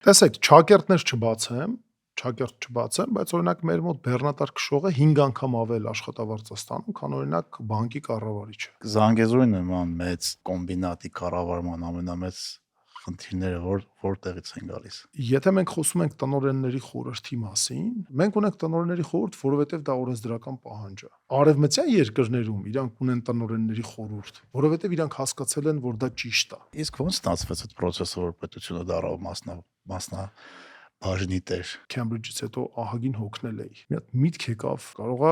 Տեսեք, չակերտ չբացեմ, բայց օրինակ մեր մոտ բեռնատար քշողը 5 անգամ ավել աշխատավարձ է ստանում, քան օրինակ բանկի կառավարիչը։ Զանգեզուրի նման մեծ կոմբինատի կառավարման ամենամեծ խնդիրները որտեղից են գալիս։ Եթե մենք խոսում ենք տնօրենների խորհրդի մասին, մենք ունենք տնօրենների խորհուրդ, որովհետև դա օրենսդրական պահանջ է։ Արևմտյան երկրներում իրանք ունեն տնօրենների խորհուրդ, որովհետև իրանք հասկացել են, որ դա ճիշտ է։ Իսկ ո՞նց ստացվեց այդ process-ը, որ պետությունը դարավ բաժնի տեր։ Քեմբրիջից հետո ահագին հոգնել էի։ Մի հատ միտք եկավ, կարողա,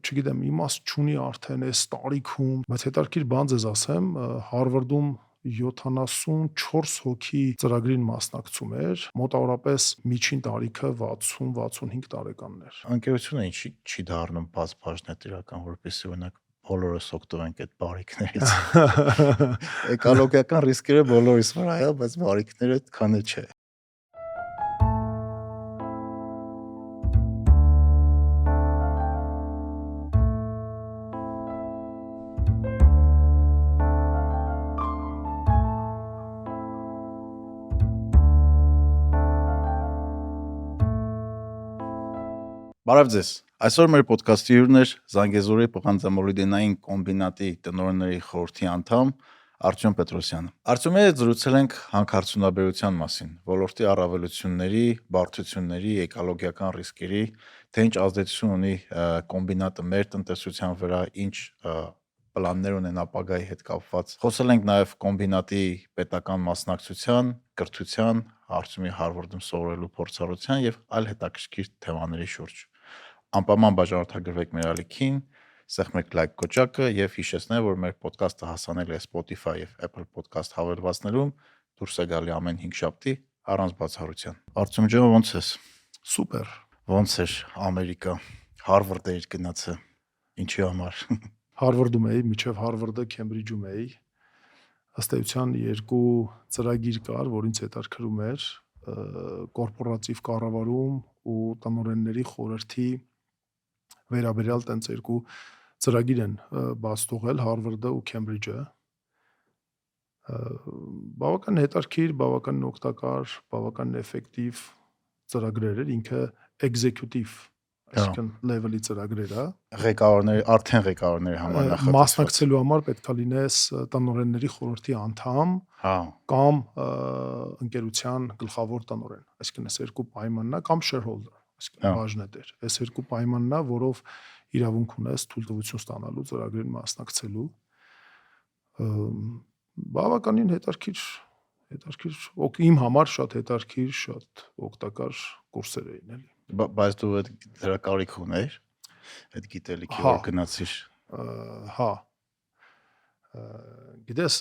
չգիտեմ, իմաստ չունի արդեն այս տարիքում, բայց հետարքիր բան ձեզ ասեմ, Հարվարդում 74 հոգի ծրագրին մասնակցում էր, մոտավորապես միջին տարիքը 60-65 տարեկաններ։ Անկերությունը ինչի չի դառնում բաց բաժնետիրական, որպեսզի օրինակ բոլորս օգտվենք այդ բարիքներից։ Էկոլոգիական ռիսկերը բոլորիս վրա է, բայց բարիքները քանը չէ։ Բարև ձեզ։ Այսօր մեր ոդքասթի հյուրն է Զանգեզուրի պղանձամոլիբդենային կոմբինատի տնօրենների խորհրդի անդամ Արտյոմ Պետրոսյանը։ Արտյոմի հետ զրուցել ենք հանքարդյունաբերության մասին, ոլորտի առավելությունների, բարդությունների, էկոլոգիական ռիսկերի, թե ինչ ազդեցություն ունի կոմբինատը մեր տնտեսության վրա, ինչ պլաններ ունեն ապագայի հետ կապված։ Խոսել ենք նաև կոմբինատի պետական մասնակցության, կրթության, Արտյոմի Հարվարդում սովորելու փորձառության եւ այլ հետաքրքիր թեմաների շուրջ։ Անպայման բաժանորդագրվեք մեր ալիքին, սեղմեք լայք կոճակը եւ հիշեցնեմ, որ մեր ոդքասթը հասանել է Spotify եւ Apple Podcast հավելվածներում, դուրս է գալի ամեն 5 շաբթի առանց բացառության։ Արտյոմ ջան, ո՞նց ես։ Սուպեր։ Ո՞նց էր Ամերիկա, Հարվարդ էիր գնացը։ Ինչի համար։ Հարվարդում էի, միջև Հարվարդը Քեմբրիջում էի։ Ըստ էության երկու ծրագիր կար, որ ինձ հետաքրքրում էր, կորպորատիվ կառավարում ու տնօրենների խորհրդի վերաբերյալ տենց երկու ծրագիր են բաց թողել Հարվարդը ու Քեմբրիջը։ Բավական հետաքրքիր, բավական օգտակար, բավական էֆեկտիվ ծրագրեր էր, ինքը executive, այսինքն level-ի ծրագրեր է։ Արդեն ղեկավարների համար նախատեսված։ Մասնակցելու համար պետք է լինես տնօրենների խորհրդի անդամ կամ ընկերության գլխավոր տնօրեն, այսինքն այս երկու պայմանն է, կամ shareholder, այսինքն բաժնետեր։ Այս երկու պայմանն է, որով իրավունք ունես թույլտվություն ստանալու ծրագրին մասնակցելու։ Բավականին հետաքրքիր, իմ համար շատ հետաքրքիր, շատ օգտակար կուրսեր էին, էլի։ Բայց դու այդ դրա կարիք ունեիր, այդ գիտելիքի, որ գնացիր։ Հա։ Գիտես,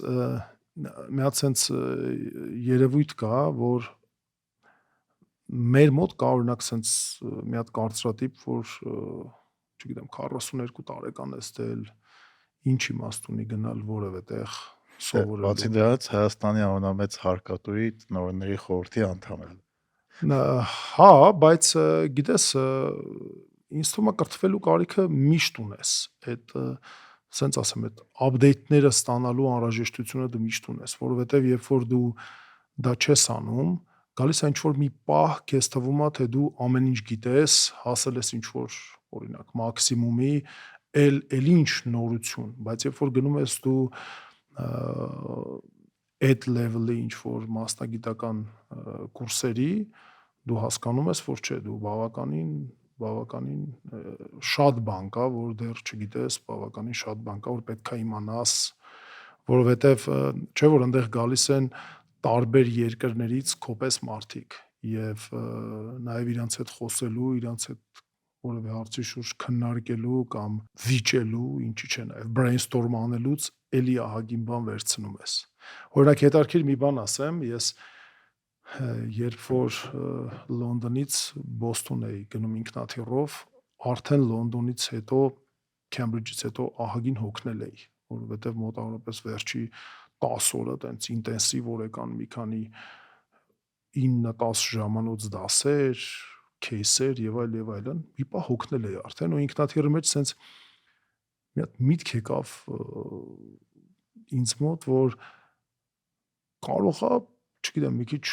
մի հատ sense երևույթ կա, որ մեր մոտ կա օրինակ sense մի հատ կարծրատիպ, որ չգիտեմ 42 տարեկան ես դել, ինչ իմաստ ունի գնալ որևէ տեղ սովորելու։ Բացի դրանից Հայաստանի ամենամեծ հարկատուի տնօրենների խորհրդի անդամ եմ։ Հա, բայց գիտես, ինձ թվում է կրթվելու կարիքը միշտ ունես։ Այդ սենց ասեմ, այդ update-ները ստանալու անհրաժեշտությունը դու միշտ ունես, որովհետև երբ որ դու դա չես անում, գալիս է ինչ-որ մի պահ, քեզ թվում է, թե դու ամեն ինչ գիտես, հասել ես ինչ-որ օրինակ մաքսիմումի, էլ ինչ նորություն, բայց երբ որ գնում ես դու այդ level-ի ինչ-որ մասնագիտական կուրսերի, դու հասկանում ես, որ չէ, դու բավականին շատ բան կա, որ դեռ չգիտես, բավականին շատ բան կա, որ պետք է իմանաս, որովհետև չէ որ այնտեղ գալիս են տարբեր երկրներից քոպես մարդիկ եւ նաեւ իրանց հետ խոսելու, իրանց հետ որևէ հարցի շուրջ քննարկելու կամ վիճելու, ինչի՞ չէ նաեւ brainstorm անելուց էլի ահագին բան վերցնում ես։ Օրինակ հետաքրքիր մի բան ասեմ, ես երբ որ Լոնդոնից Բոստոն էի գնում ինքնաթիռով, արդեն Լոնդոնից հետո, Քեմբրիջից հետո ահագին հոգնել էի, որովհետև մոտավորապես վերջի 10 օրը տենց ինտենսիվ օրական մի քանի 9-10 ժամանոց դասեր, քեյսեր եւ այլն, մի պահ հոգնել էի արդեն ու ինքնաթիռի մեջ սենց մի հատ միտք եկավ ինձ մոտ, որ կարող է, չգիտեմ, մի քիչ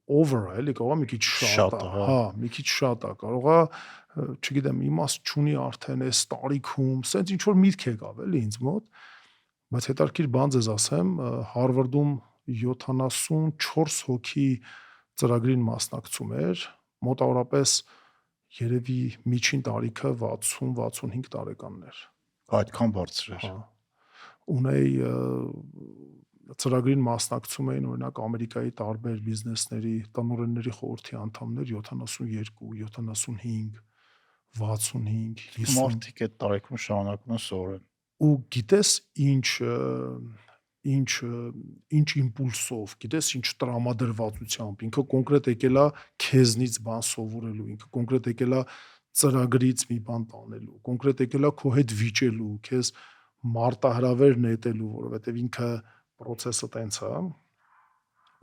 over է, էլի կարող է մի քիչ շատ է, հա, մի քիչ շատ է, կարող է, չգիտեմ, իմաստ չունի արդեն այս տարիքում, սենց ինչ որ միտք եկավ էլի ինձ մոտ, բայց հետարքիր բան ձեզ ասեմ, Հարվարդում 74 հոգի ծրագրին մասնակցում էր, մոտավորապես երևի միջին տարիքը 60-65 տարեկաններ։ Այդքան բարձր էր։ Հա։ Ունեի ծրագրին մասնակցում էին օրինակ Ամերիկայի տարբեր բիզնեսների տնօրենների խորհրդի անդամներ 72, 75, 65, 50 Մարդիկ այդ տարիքում շարունակում են սովորեն։ ու գիտես ինչ իմպուլսով, գիտես ինչ տրամադրվածությամբ, ինքը կոնկրետ եկել է քեզնից բան սովորելու, ինքը կոնկրետ եկել է ծրագրից մի բան տանելու, կոնկրետ եկել է քո հետ վիճելու, քեզ մարտահրավեր նետելու, որովհետև ինքը process-ը տենց է,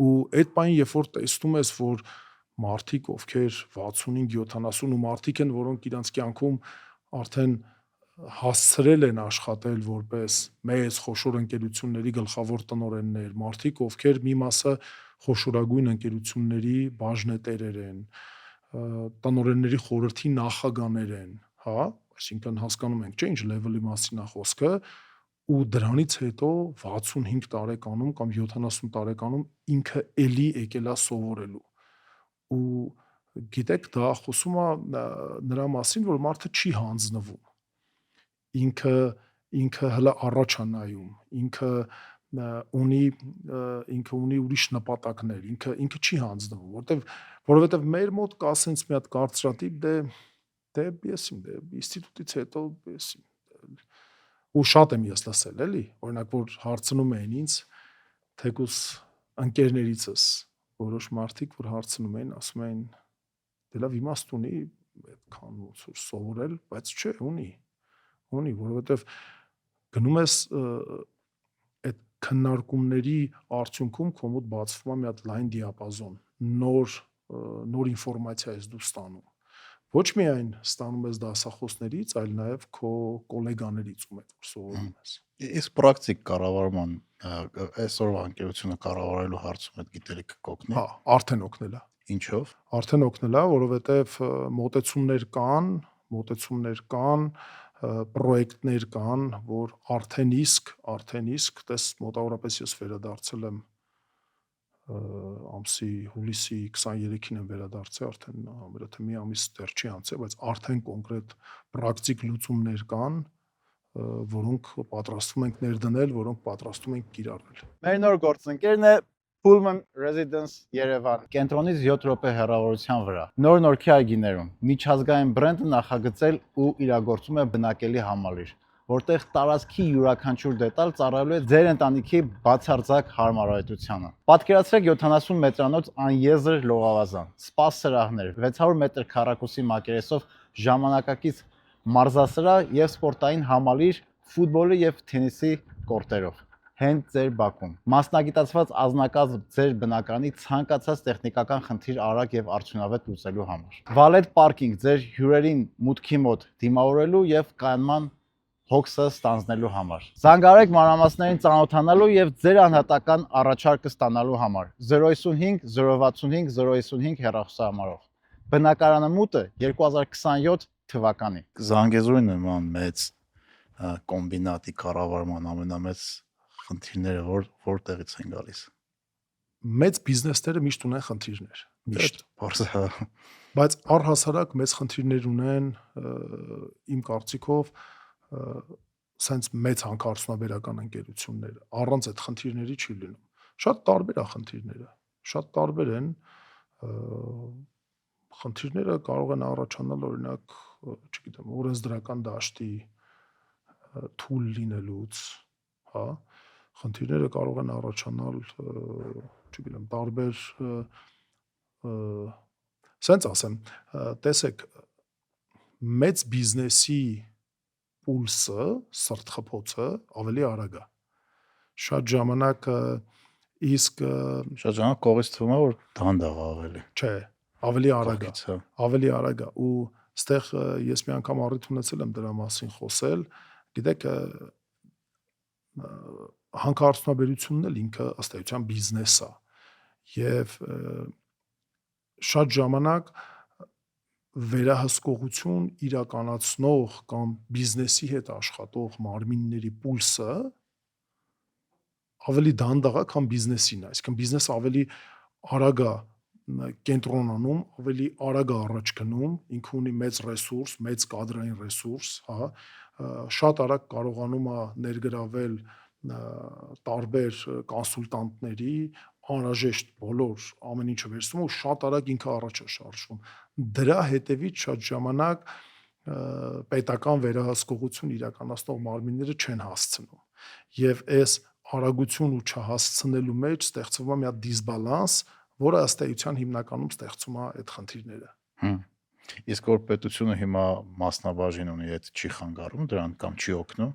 ու այդ պայն երբ որ տեսնում ես, որ մարդիկ ովքեր 65-70 ու մարդիկ են, որոնք իրանց կյանքում արդեն հասցրել են աշխատել որպես մեծ խոշոր ընկերությունների գլխավոր տնօրեններ, մարդիկ ովքեր մի մասը խոշորագույն ընկերությունների բաժնետերեր են, տնօրենների խորհրդի նախագաներ են, հա, այսինքն հասկանում ենք, չէ՞, ինչ level-ի մասին է խոսքը, ու դրանից հետո 65 տարեկանում կամ 70 տարեկանում ինքը էլի եկել է սովորելու։ Ու գիտեք, դա խոսում է նրա մասին, որ մարդը չի հանձնվում։ Ինքը հələ առաջ է նայում, ինքը ունի ուրիշ նպատակներ, ինքը չի հանձնվում, որովհետև մեր մոտ կա սենց մի հատ կարծրատիպ, դե ինստիտուտից հետո ու շատ եմ ես լսել, էլի, օրինակ որ հարցնում էին ինձ, թեկուզ ընկերներիցս որոշ մարդիկ, որ հարցնում էին, ասում էին, դե լավ իմաստ ունի այդքան ոնց որ սովորել, բայց չէ, ունի, որովհետև գնում ես այդ քննարկումների արդյունքում քո մոտ բացվում է մի հատ լայն դիապազոն, նոր ինֆորմացիա ես դու ստանում։ Ոչ միայն ստանում ես դասախոսներից, այլ նաև քո գոլեգաներից, ում հետ որ սովորում ես։ Իսկ պրակտիկ կառավարման այսօրվա ընկերությունը կառավարելու հարցում այդ գիտելիքը կօգնի։ Հա, արդեն օգնել է։ Ինչով։ Արդեն օգնել է, որովհետև մոտեցումներ կան, պրոյեկտներ կան, որ արդեն իսկ, տես մոտավորապես ես վերադարձել եմ ամսի հուլիսի 23-ին եմ վերադարձել, արդեն ամենաթ մի ամիս դեռ չի անցել, բայց արդեն կոնկրետ պրակտիկ լուծումներ կան, որոնք պատրաստվում ենք ներդնել, որոնք պատրաստում ենք կիրառել։ Մեր նոր գործընկերն է Pullman Residence Երևան, կենտրոնից 7 րոպե հեռավորության վրա։ Նոր-նորքի այգիներում միջազգային բրենդը նախագծել ու իրագործում է բնակելի համալիր, որտեղ տարածքի յուրաքանչյուր դետալ ծառայելու է ձեր ընտանիքի բացարձակ հարմարավետությանը։ Պատկերացրեք 70 մետրանոց անեզր լողավազան, սպա սրահներ, 600 մետր քառակուսի մակերեսով ժամանակակից մարզասրահ եւ սպորտային համալիր ֆուտբոլի եւ թենիսի կորտերով։ Հենց ձեր բակում։ Մասնագիտացված անձնակազմ ձեր բնակարանի ցանկացած տեխնիկական խնդիր արագ եւ արդյունավետ լուծելու համար։ Վալետ պարկինգ ձեր հյուրերին մուտքի մոտ դիմավորելու եւ կայանման հոգսը ստանձնելու համար։ Զանգահարեք մանրամասներին ծանոթանալու եւ ձեր անհատական առաջարկը ստանալու համար 055 065 055 հեռախոսահամարով։ Բնակարանը մուտը 2027 թվականի։ Զանգեզուրի նման մեծ կոմբինատի կառավարման ամենամեծ խնդիրները որտեղից են գալիս։ Մեծ բիզնեսները միշտ ունեն խնդիրներ, միշտ։ Բարձր։ Բայց առհասարակ մեծ խնդիրներ ունեն, իմ կարծիքով, սենց մեծ հանքարդյունաբերական ընկերությունները, առանց այդ խնդիրների չի լինում։ Շատ տարբեր է խնդիրները, շատ տարբեր են։ Խնդիրները կարող են առաջանալ, օրինակ, չգիտեմ, օրենսդրական դաշտի թույլ լինելուց, հա, խնդիրները կարող են առաջանալ, չգիտեմ, տարբեր, սենց ասեմ, տեսեք, մեծ բիզնեսի պուլսը, սրտխփոցը ավելի արագ է։ Շատ ժամանակ շատ ժամանակ կողից թվում է, որ դանդաղ ավելի։ Չէ, ավելի արագ է, ու ստեղ ես մի անգամ առիթ ունեցել եմ դրա մասին խոսել, գիտեք, հանքարդյունաբերությունն էլ ինքը ըստ էության բիզնես է, եւ շատ ժամանակ վերահսկողություն իրականացնող կամ բիզնեսի հետ աշխատող մարմինների պուլսը ավելի դանդաղ է, քան բիզնեսին է, այսինքն բիզնեսը ավելի արագ է կենտրոնանում, ավելի արագ է առաջ գնում, ինքը ունի մեծ ռեսուրս, մեծ կադրային ռեսուրս, հա, շատ արագ կարողանում է ներգրավել տարբեր կոնսուլտանտների, անհրաժեշտ բոլոր ամեն ինչը վերցնում ու շատ արագ ինքը առաջ է շարժվում։ Դրա հետևից շատ ժամանակ պետական վերահսկողություն իրականացնող մարմինները չեն հասցնում։ Եվ այս արագություն ու չհասցնելու մեջ ստեղծվում է մի հատ դիսբալանս, որը ըստ էության հիմնականում ստեղծում է այդ խնդիրները։ Իսկ որ պետությունը հիմա մասնաբաժին ունի, այդ չի խանգարում դրան կամ չի օգնում։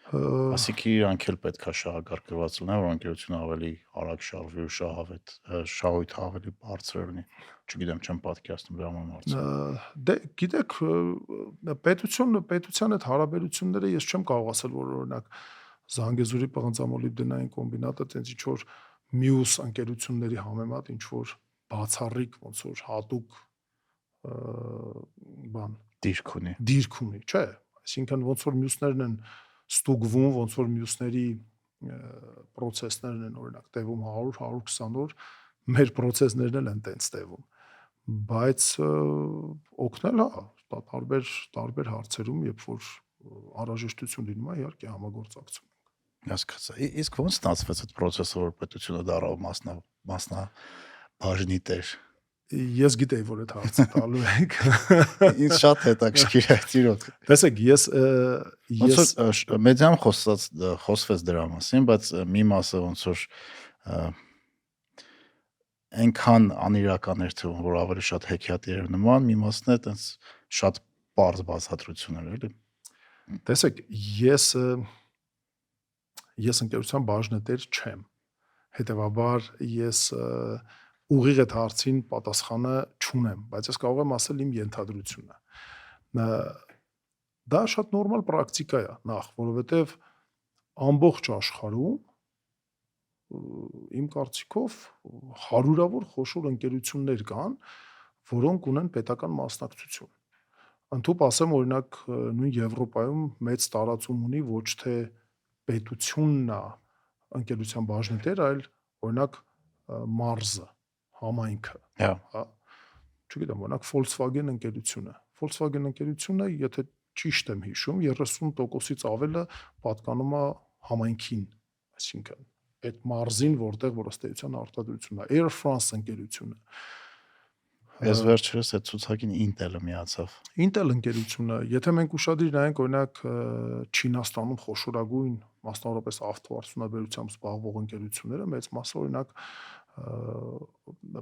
Ասիկի իրանք էլ պետք է շահագործված լինեն, որ ընկերությունը ավելի արագ շարժվի ու շահույթը ավելի բարձր լինի։ Չգիտեմ, չեմ պատկերացնում դրա համար։ Դե գիտեք, պետության այդ հարաբերությունները ես չեմ կարող ասել, որ օրինակ Զանգեզուրի պղնձամոլիբդենային կոմբինատը տենց ինչ որ մյուս ընկերությունների համեմատ ինչ որ բացառիկ ոնց որ հատուկ բան դիրք ունի, չէ, այսինքն ոնց որ մյուսներն են ստուգվում, ոնց որ մյուսների process-ներն են օրինակ տևում 100-120 օր, մեր process-ներն էլ են տենց տևում, բայց օգնել է տարբեր հարցերում, երբ որ անհրաժեշտություն լինում է, իհարկե համագործակցում ենք։ Հասկացա։ Իսկ ո՞նց ստացվեց այդ process-ը, որ պետությունը դառավ մասնաբաժնի տեր։ Ես գիտեի, որ այդ հարցը տալու եք։ Ինձ շատ հետաքրքիր է, ծիրոք։ Տեսեք, ես մեդիայում խոսվեց դրա մասին, բայց մի մասը ոնց որ այնքան անիրական էր թվում, որ ավելի շատ հեքիաթի էր նման, մի մասն է այտենց շատ պարզ բացատրություն էր, էլի։ Տեսեք, ես ընկերության բաժնետեր չեմ։ Հետևաբար ես ուղիղ այդ հարցին պատասխանը չունեմ, բայց ես կարող եմ ասել իմ ենթադրությունը։ Դա շատ նորմալ պրակտիկա է նախ, որովհետև ամբողջ աշխարհում իմ կարծիքով հարյուրավոր խոշոր ընկերություններ կան, որոնք ունեն պետական մասնակցություն։ Ընդհուպ ասեմ, օրինակ նույն Եվրոպայում մեծ տարածում ունի ոչ թե պետությունն է ընկերության բաժնետեր, այլ օրինակ մարզը, համայնքը, հա։ Չգիտեմ, օրինակ Volkswagen ընկերությունը, եթե ճիշտ եմ հիշում, 30%-ից ավելը պատկանում է համայնքին, այսինքն այդ մարզին, որտեղ որ ըստ էության արտադրությունն է, Air France ընկերությունը։ Ես վերջերս այդ ցուցակին Intel-ը միացավ։ Intel ընկերությունը, եթե մենք ուշադիր նայենք, օրինակ Չինաստանում խոշորագույն, մասնավորապես ավտոարդյունաբերությամբ զբաղվող ընկերությունները, մեծ մասը օրինակ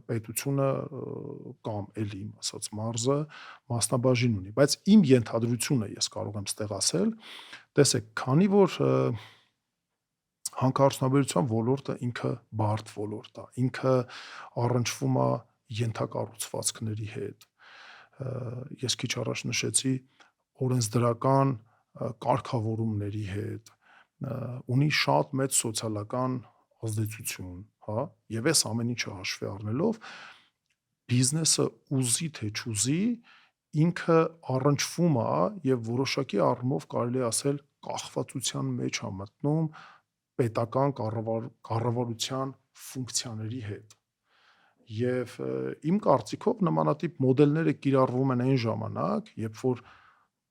պետությունը կամ էլի իմ ասած մարզը մասնաբաժին ունի, բայց իմ ենթադրությունը ես կարող եմ ստեղ ասել, տեսեք, քանի որ հանքարդյունաբերության ոլորտը ինքը բարդ ոլորտ է, ինքը առնչվում է ենթակառուցվածքների հետ, ես քիչ առաջ նշեցի օրենսդրական կարգավորումների հետ, ունի շատ մեծ սոցիալական ազդեցություն, հա, եւ այս ամեն ինչը հաշվի առնելով բիզնեսը ուզի թե չուզի ինքը առնչվում է եւ որոշակի առումով կարելի ասել կախվածության մեջ է մտնում պետական կառավարության ֆունկցիաների հետ։ Եվ իմ կարծիքով նմանատիպ մոդելները կիրառվում են այն ժամանակ, երբ որ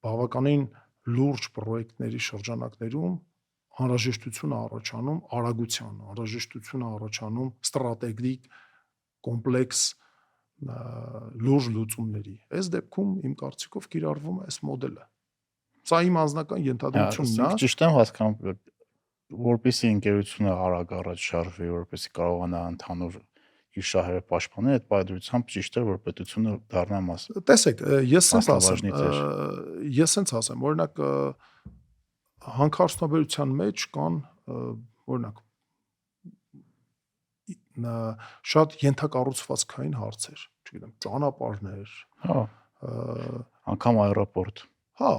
բավականին լուրջ պրոյեկտների շրջանակներում անհրաժեշտություն է առաջանում արագության, անհրաժեշտություն է առաջանում ստրատեգիկ կոմպլեքս լուրջ լուծումների։ Այս դեպքում իմ կարծիքով կիրառվում է այս մոդելը։ Սա իմ անձնական ենթադրությունն է։ Ճիշտ եմ հասկանում, որպեսզի ընկերությունը արագ առաջ շարժվի, որպեսզի կարողանա ընդհանուր իր շահերը պաշտպանել, այդ պայմանությամբ ճիշտ է, որ պետությունը դառնա մաս։ Տեսեք, ես սենց ասեմ, օրինակ հանքարդյունաբերության մեջ կան օրինակ շատ ենթակառուցվածքային հարցեր, չգիտեմ, ճանապարհներ, անգամ аэропորտ, Հա,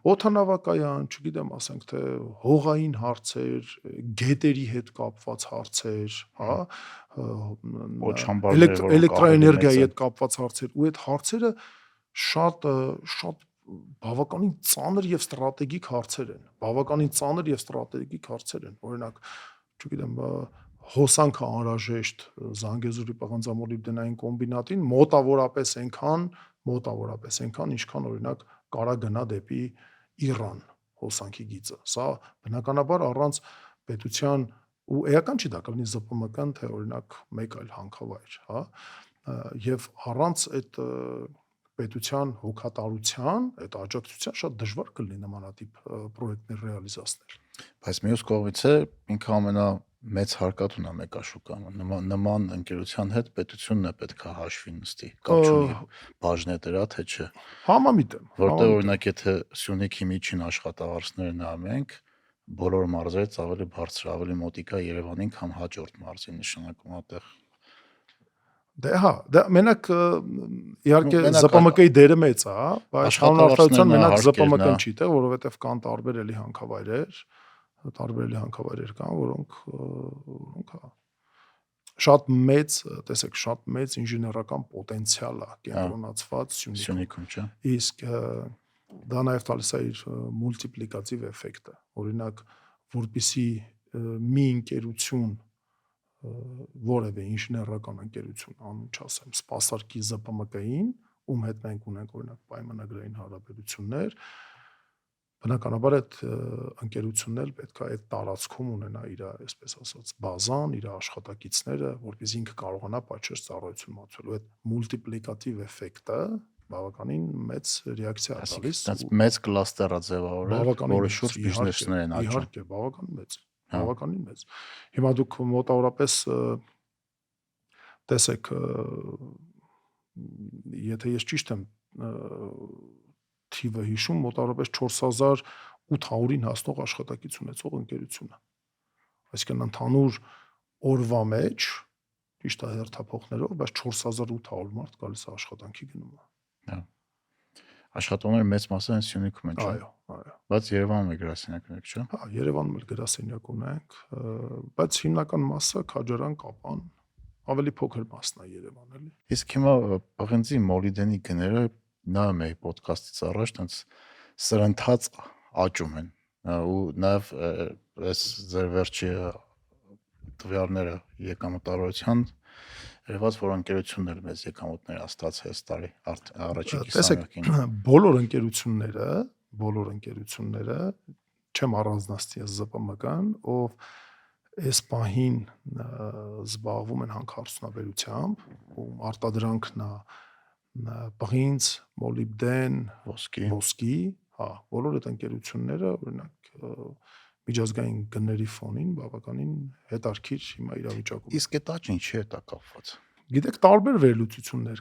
օդանավակայան, չգիտեմ, ասենք թե հողային հարցեր, գետերի հետ կապված հարցեր, հա, Օջամբարները, որոնք էլեկտրաէներգիայի հետ կապված հարցեր, ու այդ հարցերը շատ բավականին ծանր եւ ստրատեգիկ հարցեր են։ Բավականին ծանր եւ ստրատեգիկ հարցեր են։ Օրինակ, չգիտեմ, հոսանքը անհրաժեշտ Զանգեզուրի պղնձամոլիբդենային կոմբինատին մոտավորապես այնքան, ինչքան օրինակ կարա գնա դեպի Իրան հոսանքի գիծը։ Սա բնականաբար առանց պետության ու էական չի դա կլինի ԶՊՄԿ-ն, թե օրինակ մեկ այլ հանքավայր, հա, եւ առանց այդ պետության հոգատարության, այդ աջակցության շատ դժվար կլինի նմանատիպ պրոյեկտներ ռեալիզացնել։ Բայց մյուս կողմից է ինքը ամենամեծ հարկատունը Մեկաշուկան, նման ընկերության հետ պետությունն է պետք է հաշվի նստի, կապ չունի բաժնի դրա թե չէ։ Համամիտ եմ, Որտեղ օրինակ եթե Սյունիքի միջին աշխատավարձները նայենք, բոլոր մարզերից ավելի բարձր, ավելի մոտիկա Երևանին, քան հաջորդ մարզի նշանակում այդտեղ։ Դե հա, դա մենակ իհարկե ԶՊՄԿ-ի դերը մեծ է, բայց հանրարտադրության մենակ ԶՊՄԿ-ն չի թե, որովհետև կան տարբեր հանքավայրեր կան, որոնք հա շատ մեծ ինժեներական պոտենցիալ է կենտրոնացված Սյունիքում, չէ՞։ Իսկ դա նաև տալիս է իր մուլտիպլիկատիվ էֆեկտը։ Օրինակ, որպիսի մի ընկերություն որևէ ինժեներական ընկերություն, անուն չասեմ, սպասարկի ԶՊՄԿ-ին, ում հետ մենք ունենք օրինակ պայմանագրային հարաբերություններ, բնականաբար այդ ընկերությունն էլ պետք է այդ տարածքում ունենա իր, այսպես ասած, բազան, իր աշխատակիցները, որպեսզի ինքը կարողանա պատշաճ ծառայություն մատուցել։ Այդ մուլտիպլիկատիվ էֆեկտը բավականին մեծ ռեակցիա է տալիս։ Դա մեծ կլաստեր է ձևավորել, որը շուրջ բիզնեսներ են աճում։ Իհարկե, բավականին մեծ։ Հիմա դուք մոտավորապես տեսեք, եթե ես ճիշտ եմ թիվը հիշում, մոտավորապես 4800-ին հասնող աշխատակից ունեցող ընկերությունը։ Այսինքն ընդհանուր օրվա մեջ, ճիշտ է հերթափոխներով, բայց 4800 մարդ գալիս է աշխատանքի գնում է։ Հա։ Աշխատողների մեծ մասը են Սյունիքում են, չէ՞։ Այո։ Բայց Երևանում է գրասենյակ ունեք, չէ՞։ Հա, Երևանում էլ գրասենյակ ունենք, բայց հիմնական մասը Քաջարան, Կապան, ավելի փոքր մասն է Երևան, էլի։ Իսկ հիմա պղնձի մոլիբդենի գները նայում էի ոդկասթից առաջ, տենց սրընթաց աճում են։ Ու նաև այս ձեր վերջի տվյալները եկամտարության երևաց, որ ընկերությունն էլ մեծ եկամուտներ է ստացել այս տարի առաջին կիսամյակին։ Բոլոր ընկերությունները չեմ առանձնացնի ԶՊՄԿ-ն, ով այս պահին զբաղվում են հանքարդյունաբերությամբ, ու արտադրանքն է պղինձ, մոլիբդեն, ոսկի, հա, բոլոր այդ ընկերությունները օրինակ միջազգային գների ֆոնին բավականին հետարքիր հիմա իրավիճակում։ Իսկ այդ աճը ինչի հետ է կապված։ Գիտեք, տարբեր վերլուծություններ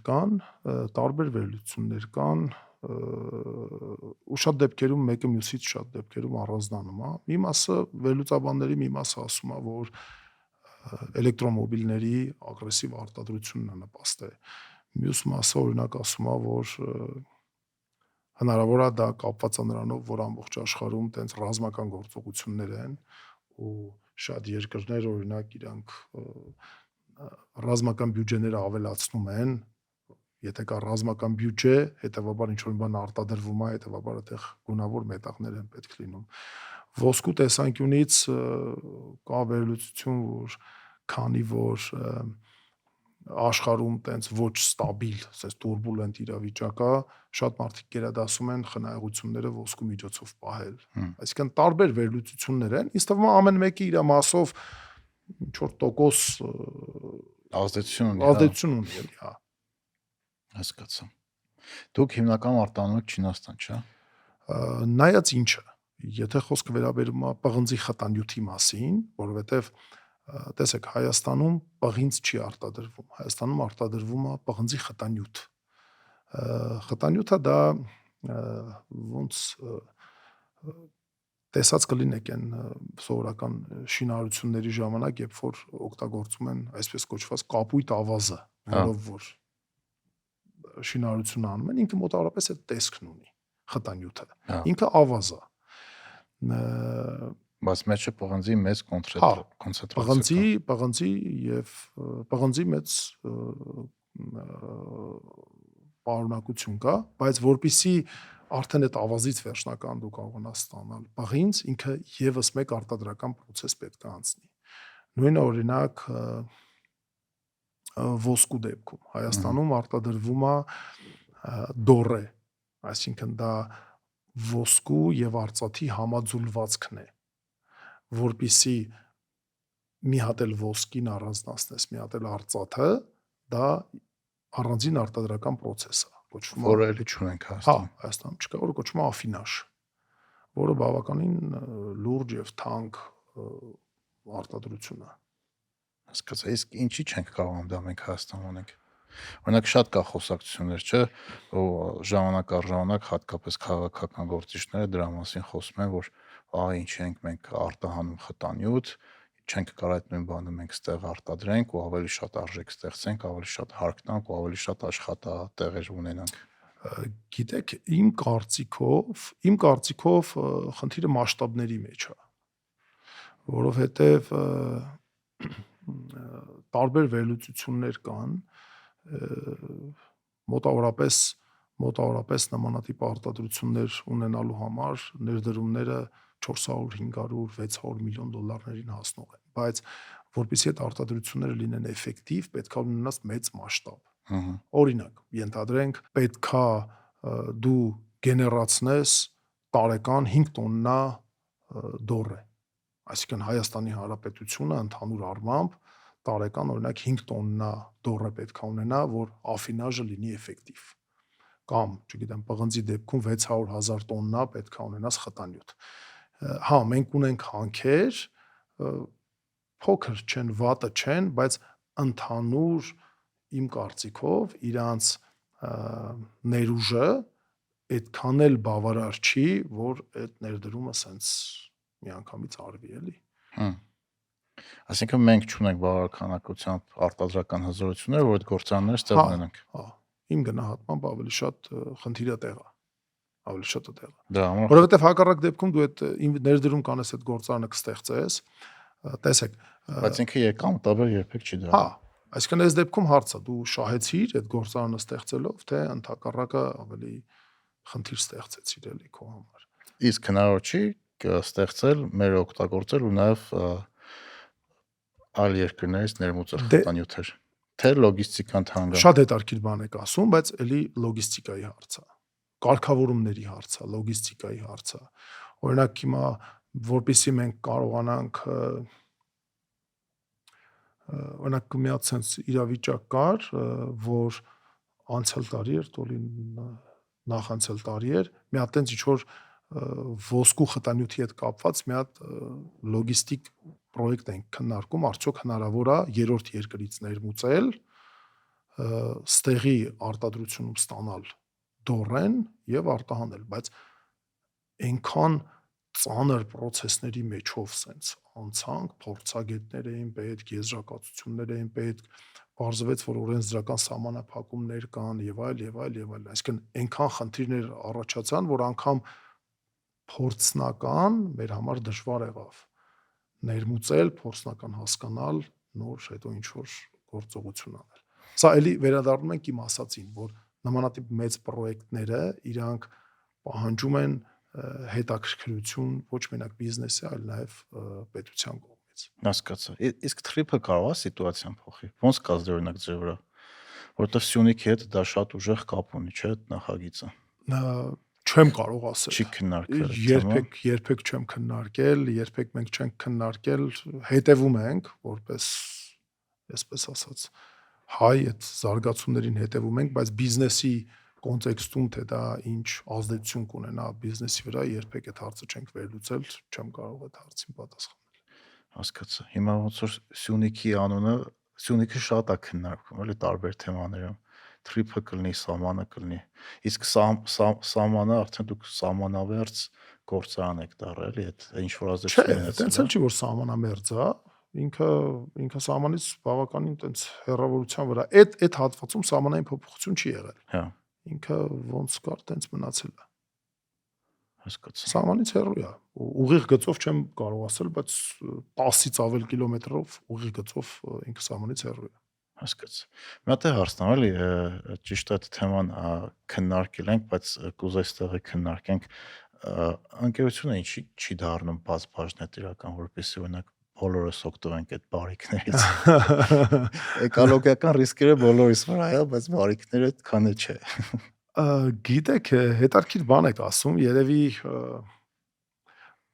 կան, ու շատ դեպքերում մեկը մյուսից շատ դեպքերում առանձնանում է։ Մի մասը վերլուծաբանների մի մասը ասում է, որ էլեկտրոմոբիլների ագրեսիվ արտադրությունն է նպաստել։ Մյուս մասը օրինակ ասում է, որ հնարավոր է դա կապված է նրանով, որ ամբողջ աշխարհում տենց ռազմական գործողություններ են ու շատ երկրներ օրինակ իրանք ռազմական բյուջեները ավելացնում են, եթե կա ռազմական բյուջե, հետևաբար ինչ-որ բան արտադրվում է, հետևաբար այդտեղ գունավոր մետաղներ են պետք լինում։ Ոսկու տեսանկյունից կա վերլուծություն, որ քանի որ աշխարհում տենց ոչ ստաբիլ, ասես տուրբուլենտ իրավիճակ է, շատ մարդիկ գերադասում են խնայողությունները ոսկու միջոցով պահել։ Այսինքն տարբեր վերլուծություններ են, ինձ թվում է ամեն մեկը իր մասով ինչ որ տոկոս ազդեցություն ունի, էլի, հա։ Հասկացա։ Դուք հիմնական արտանում եք Չինաստան, չէ՞։ Նայած ինչը, եթե խոսքը վերաբերում է պղնձի խտանյութի մասին, որովհետև տեսեք, Հայաստանում պղինձ չի արտադրվում, Հայաստանում արտադրվում է պղնձի խտանյութ։ Խտանյութը դա ոնց տեսած կլինեք այն սովորական շինարարությունների ժամանակ, երբ որ օգտագործում են այսպես կոչված կապույտ ավազը, որով որ շինարարություն անում են, ինքը մոտավորապես այդ տեսքն ունի։ խտանյութը։ Հա։ Ինքը ավազ է։ Բայց մեջը պղնձի մեծ Հա, կոնցենտրացիա կա։ պղնձի եւ պղնձի մեծ պարունակություն կա, բայց որpիսի արդեն այդ ավազից վերջնական դու կարողանաս ստանալ պղինձ, ինքը եւս մեկ արտադրական process պետք է անցնի։ Նույնը օրինակ ոսկու դեպքում Հայաստանում արտադրվում է դորե, այսինքն դա ոսկու եւ արծաթի համաձուլվածքն է, որpիսի մի հատ էլ ոսկին առանձնացնես, մի հատ էլ արծաթը, դա առանձին արտադրական process է, կոչվում է։ Որը էլի չունենք Հա, Հայաստանում։ Հայաստանում չկա, որը կոչվում է աֆինաժ, որը բավականին լուրջ եւ թանկ արտադրություն է։ Հասկացա, իսկ ինչի չենք կարողանում դա մենք Հայաստանում անենք։ Օրինակ շատ կա խոսակցություններ, չէ, որ ժամանակ առ ժամանակ հատկապես քաղաքական գործիչները դրա մասին խոսում են, որ ինչի ենք մենք արտահանում խտանյութ, չենք կարող այդ նույն բանը մենք ստեղ արտադրենք ու ավելի շատ արժեք ստեղծենք, ավելի շատ հարկ տանք ու ավելի շատ աշխատատեղեր ունենանք։ Գիտեք, իմ կարծիքով խնդիրը մասշտաբների մեջ է, որովհետև տարբեր վերլուծություններ կան, մոտավորապես նմանատիպ արտադրություններ ունենալու համար ներդրումները 400, 500, 600 միլիոն դոլարներին հասնող են, բայց որպեսզի այդ արտադրությունները լինեն էֆեկտիվ, պետք է ունենաս մեծ մասշտաբ։ Օրինակ, ենթադրենք, պետքա դու գեներացնես տարեկան 5 տոննա դորե։ Այսինքն Հայաստանի Հանրապետությունը ընդհանուր առմամբ տարեկան օրինակ 5 տոննա դորե պետք է ունենա, որ աֆինաժը լինի էֆեկտիվ։ Կամ, չգիտեմ, պղնձի դեպքում 600,000 տոննա պետք է ունենաս խտանյութ։ Հա, մենք ունենք հանքեր, փոքր չեն, վատը չեն, բայց ընդհանուր իմ կարծիքով իրանց ներուժը այդքան էլ բավարար չի, որ այդ ներդրումը սենց միանգամից արվի, էլի։ Այսինքն մենք չունենք բավականակությամբ արտադրական հզորություններ, որ այդ գործարանները ստեղ ունենանք։ Հա, իմ գնահատմամբ ավելի շատ խնդիրը տեղ է։ Ավելի շատ է տեղը։ Դա համար Որովհետև հակառակ դեպքում դու այդ ներդրում կանես այդ գործարանը կստեղծես, տեսեք, բայց ինքը եկամտաբեր երբեք չի դառնա։ Հա, այսինքն այս դեպքում հարցը դու շահեցիր այդ գործարանը ստեղծելով, թե ընդհակառակը ավելի խնդիր ստեղծեցիր էլի քո համար։ Իսկ հնարավոր չի ստեղծել, մեր օգտագործել ու նաև այլ երկրներից ներմուծել խտանյութեր, թե լոգիստիկան թանկա։ Շատ հետաքրքիր բան եք ասում, բայց էլի լոգիստիկայի հարց է, կարգավորումների հարց է, լոգիստիկայի հարց է։ Օրինակ հիմա որպեսզի մենք կարողանանք օրինակ մի հատ sense իրավիճակ կար, որ անցյալ տարի էր, տոլին նախանցյալ տարի էր, մի հատ տենց ինչ-որ ոսկու խտանյութի հետ կապված մի հատ լոգիստիկ պրոյեկտ ենք քննարկում, արդյոք հնարավոր է երրորդ երկրից ներմուծել, ստեղի արտադրությունում ստանալ դորեն եւ արտահանել, բայց այնքան ծանր process-ների մեջով sense անցանք, փորձագետներ էին պետք, եզրակացություններ էին պետք, բարձվեց, որ օրենսդրական սահմանափակումներ կան եւ այլ եւ այլ եւ այլ, այսինքն այնքան խնդիրներ առաջացան, որ անգամ փորձնական մեր համար դժվար եղավ ներմուծել, փորձնական հասկանալ, նոր հետո ինչ որ գործողություն անել։ Սա էլի վերադառնում ենք իմ ասածին, որ նմանատիպ մեծ պրոյեկտները իրանք պահանջում են հետաքրքրություն ոչ միայն բիզնեսի, այլ նաև պետության կողմից։ Հասկացա։ Իսկ TRIP-ը կարող է սիտուացիան փոխի։ Ոնց կազդի օրինակ ձեր վրա, որովհետև Սյունիքի հետ դա շատ ուժեղ կապ ունի, չէ՞, նախագիծը։ Չեմ կարող ասել։ Չի քննարկվել։ Երբեք չեմ քննարկել, երբեք մենք չենք քննարկել, հետևում ենք, որպես այսպես ասած, հայ այդ զարգացումներին հետևում ենք, բայց բիզնեսի կոնտեքստում թե դա ինչ ազդեցություն կունենա բիզնեսի վրա, երբեք այդ հարցը չենք վերլուծել, չեմ կարող այդ հարցին պատասխանել։ Հասկացա։ Հիմա ոնց որ Սյունիքի անունը, Սյունիքը շատ է քննարկվում, էլի տարբեր թեմաներում։ TRIP-ը կլինի, սահմանը կլինի։ Իսկ սահմանը արդեն դուք սահմանավերց գործարան եք դառել, էլի այդ ինչ որ ազդեցություն ունեցել։ Չէ, տենց էլ չի որ սահմանամերձ է, ինքը սահմանից բավականին տենց հեռավորության վրա։ Այդ հատվածում սահմանային փոփոխություն չի եղել։ Հա։ Ինքը ոնց կար, տենց մնացել է։ Հասկացա։ Սահմանից հեռու է։ Ուղիղ գծով չեմ կարող ասել, բայց 10-ից ավել կիլոմետրով ուղիղ գծով ինքը սահմանից հեռու է։ Հասկացա։ Մի հատ է հարցնամ էլի, ճիշտ է թեման քննարկել ենք, բայց կուզեի ստեղի քննարկենք ընկերությունը ինչի չի դառնում բաց բաժնետիրական, որպեսզի օրինակ բոլորս օգտվենք այդ բարիկներից։ Էկոլոգիական ռիսկերը բոլորիս վրա է, բայց բարիկները քանը չէ։ Գիտեք, հետարքիր բան եք ասում, երևի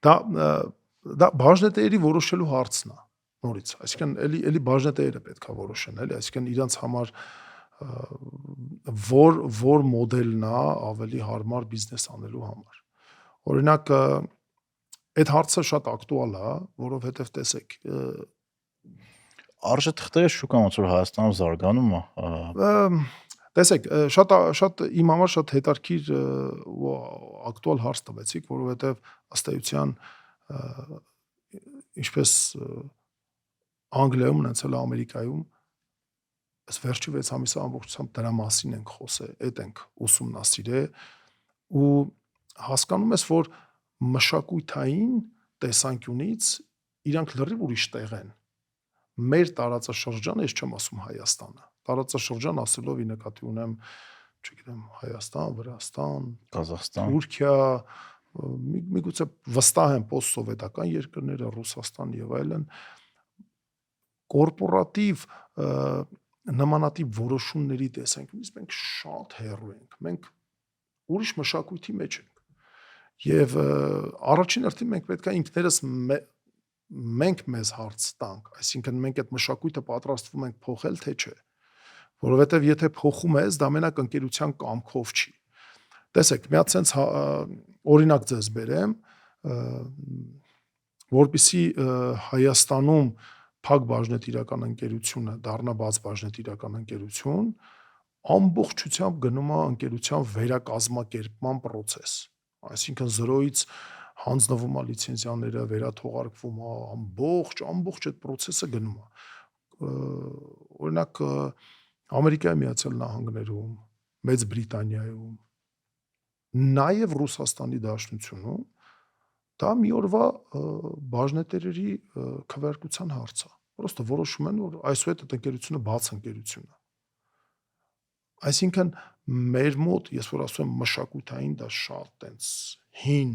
դա բաժնետերի որոշելու հարցն է նորից, այսինքն էլի բաժնետերը պետքա որոշեն, էլի, այսինքն իրանց համար որ մոդելն է ավելի հարմար բիզնես անելու համար։ Օրինակ այդ հարցը շատ ակտուալ է, որովհետև տեսեք, Արժեթղթերի շուկան ոնց որ Հայաստանում զարգանում է։ տեսեք, շատ իմ համար շատ հետարքիր ու ակտուալ հարց տվեցիք, որովհետև ըստ էության ինչպես Անգլիայում ունեցել է Ամերիկայում, այս վերջի 6 ամիսը ամբողջությամբ դրա մասին ենք խոսել, այդ ենք ուսումնասիրել ու հասկանում ես, որ մշակութային տեսանկյունից իրանք լրիվ ուրիշ տեղ են։ Մեր տարածաշրջանը, ես չեմ ասում Հայաստանը, տարածաշրջան ասելով ի նկատի ունեմ, չգիտեմ, Հայաստան, Վրաստան, Կազախստան, Թուրքիա, միգուցե վստահ են post-սովետական երկրները, Ռուսաստան եւ այլն, կորպորատիվ նմանատիպ որոշումների տեսանկյունից մենք շատ հեռու ենք, մենք ուրիշ մշակույթի մեջ ենք եւ առաջին հերթին մենք պետք է ինքներս մենք մեզ հարց տանք, այսինքն մենք այդ մշակույթը պատրաստվում ենք փոխել թե չէ, որովհետեւ եթե փոխում ես, դա մենակ ընկերության կամքով չի։ Տեսեք, մի հատ sense օրինակ ձեզ բերեմ, որպեսզի Հայաստանում փակ բաժնետիրական ընկերությունը դառնա բաց բաժնետիրական ընկերություն, ամբողջությամբ գնում է ընկերության վերակազմակերպման process, այսինքն 0-ից հանձնվում է լիցենզիաները, վերաթողարկվում է, ամբողջ այդ process-ը գնում է։ Օրինակ Ամերիկայի Միացյալ Նահանգներում, Մեծ Բրիտանիայում, նաև Ռուսաստանի Դաշնությունում դա մի օրվա բաժնետերերի քվեարկության հարց է։ Պրոստը որոշում են, որ այսուհետ այդ ընկերությունը բաց ընկերություն է։ Այսինքն մեր մոտ, ես որ ասում եմ մշակութային, դա շատ տենց հին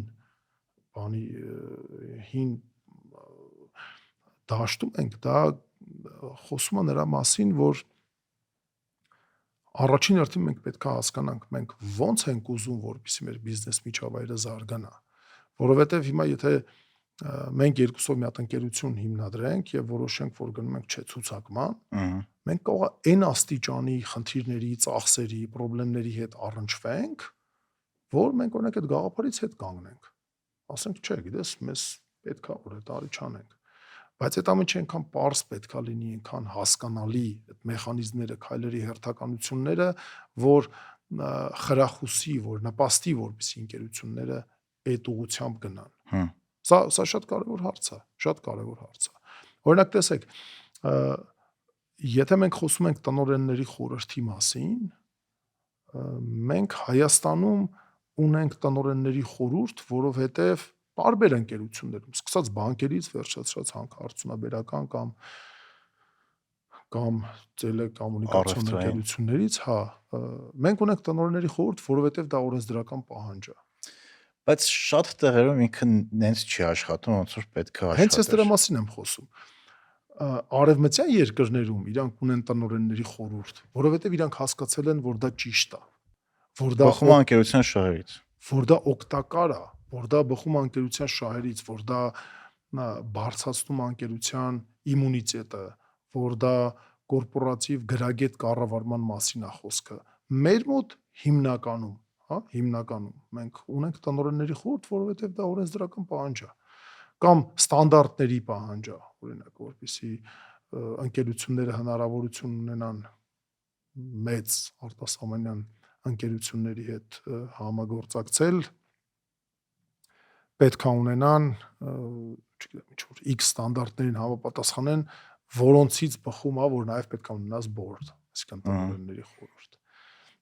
դաշտում ենք, դա խոսում է նրա մասին, որ առաջին հերթին մենք պետք է հասկանանք, մենք ոնց ենք ուզում, որպեսզի մեր բիզնես միջավայրը զարգանա, որովհետև հիմա եթե մենք երկուսով մի հատ ընկերություն հիմնադրենք եւ որոշենք, որ գնում ենք ցուցակման, մենք կարող է այն աստիճանի խնդիրների, ծախսերի, խնդիրների հետ առնչվենք, որ մենք օրինակ այդ գաղափարից հետ կանգնենք։ Ասենք, չէ, գիտես, մեզ պետք է որ այդ արի չանենք։ Բայց այդ ամենը այնքան պարզ պետքա լինի, այնքան հասկանալի այդ մեխանիզմները, քայլերի հերթականությունները, որ խրախուսի, որ նպաստի, որպեսզի ընկերությունները այդ ուղղությամբ գնան։ Սա շատ կարևոր հարց է, շատ կարևոր հարց է։ Օրինակ տեսեք, եթե մենք խոսում ենք տնօրենների խորհրդի մասին, մենք Հայաստանում ունենք տնօրենների խորհուրդ, որովհետև տարբեր ընկերություններում, սկսած բանկերից, վերջացրած հանքարդյունաբերական կամ տելեկոմունիկացիոն ընկերություններից, մենք ունենք տնօրենների խորհուրդ, որովհետև դա օրենսդրական պահանջ է։ Բայց շատ տեղերում ինքը նենց չի աշխատում, ոնց որ պետք է աշխատի։ Հենց ես դրա մասին եմ խոսում։ Արևմտյան երկրներում իրանք ունեն տնօրենների խորհուրդ, որովհետև իրանք հասկացել են, որ դա ճիշտ է, որ դա բխում է ընկերության շահերից, որ դա օգտակար է, որ դա բխում է ընկերության շահերից, որ դա բարձրացնում է ընկերության իմունիտետը, որ դա կորպորատիվ գրագետ կառավարման մասին է խոսքը։ Մեր մոտ հիմնականում մենք ունենք տնօրենների խորհուրդ, որովհետև դա օրենսդրական պահանջ է կամ ստանդարտների պահանջ է, օրինակ, որպեսզի ընկերությունները հնարավորություն ունենան մեծ արտասահմանյան ընկերությունների հետ համագործակցել, պետք է ունենան, չգիտեմ, ինչ-որ X ստանդարտներին համապատասխանեն, որոնցից բխում է, որ նաև պետք է ունենաս board, այսինքն տնօրենների խորհուրդ։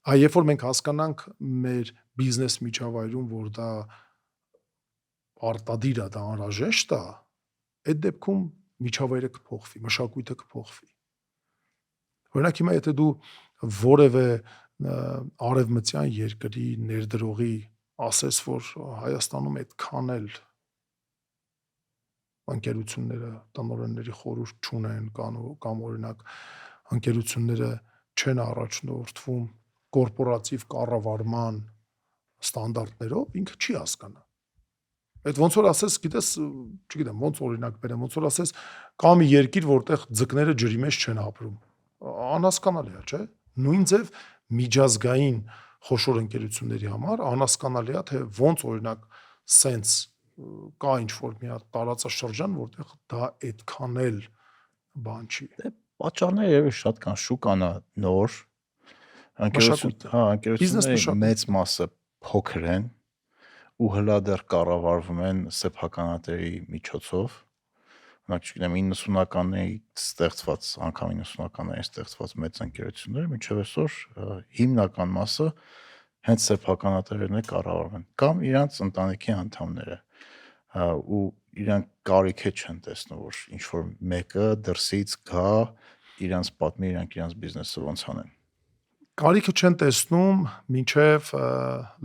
Երբ որ մենք հասկանանք մեր բիզնես միջավայրում, որ դա արտադիր է, դա անհրաժեշտ է, այդ դեպքում միջավայրը կփոխվի, մշակույթը կփոխվի։ Օրինակ հիմա եթե դու որևէ արևմտյան երկրի ներդրողի ասես, որ Հայաստանում այդքան էլ ընկերությունները տնօրենների խորհուրդ չունեն կամ օրինակ ընկերությունները չեն առաջնորդվում կորպորատիվ կառավարման ստանդարտներով, ինքը չի հասկանա։ Այդ ոնց որ ասես, գիտես, չգիտեմ, ոնց օրինակ բերեմ, ոնց որ ասես, կա մի երկիր, որտեղ ձկները ջրի մեջ չեն ապրում։ Անհասկանալի է, չէ՞։ Նույն ձև միջազգային խոշոր ընկերությունների համար անհասկանալի է, թե ոնց օրինակ սենց կա ինչ-որ մի հատ տարածաշրջան, որտեղ դա այդքան էլ բան չի։ Դե պատճառները երևի շատ կան, շուկան է նոր, Մշակույթը, բիզնես ընկերությունների մշակույթը։ մեծ մասը փոքր են ու հլա դեռ կառավարվում են սեփականատերի միջոցով։ Օրինակ, չգիտեմ, 90-ականներից ստեղծված, անգամ 90-ականներից ստեղծված մեծ ընկերությունները մինչև այսօր հիմնական մասը հենց սեփականատերերն է կառավարում են կամ իրանց ընտանիքի անդամները ու իրանք կարիք չեն տեսնում, որ ինչ որ մեկը դրսից գա, իրանց պատմի, իրանք իրանց բիզնեսը ոնց անեն։ Կարիքը չեն տեսնում, մինչև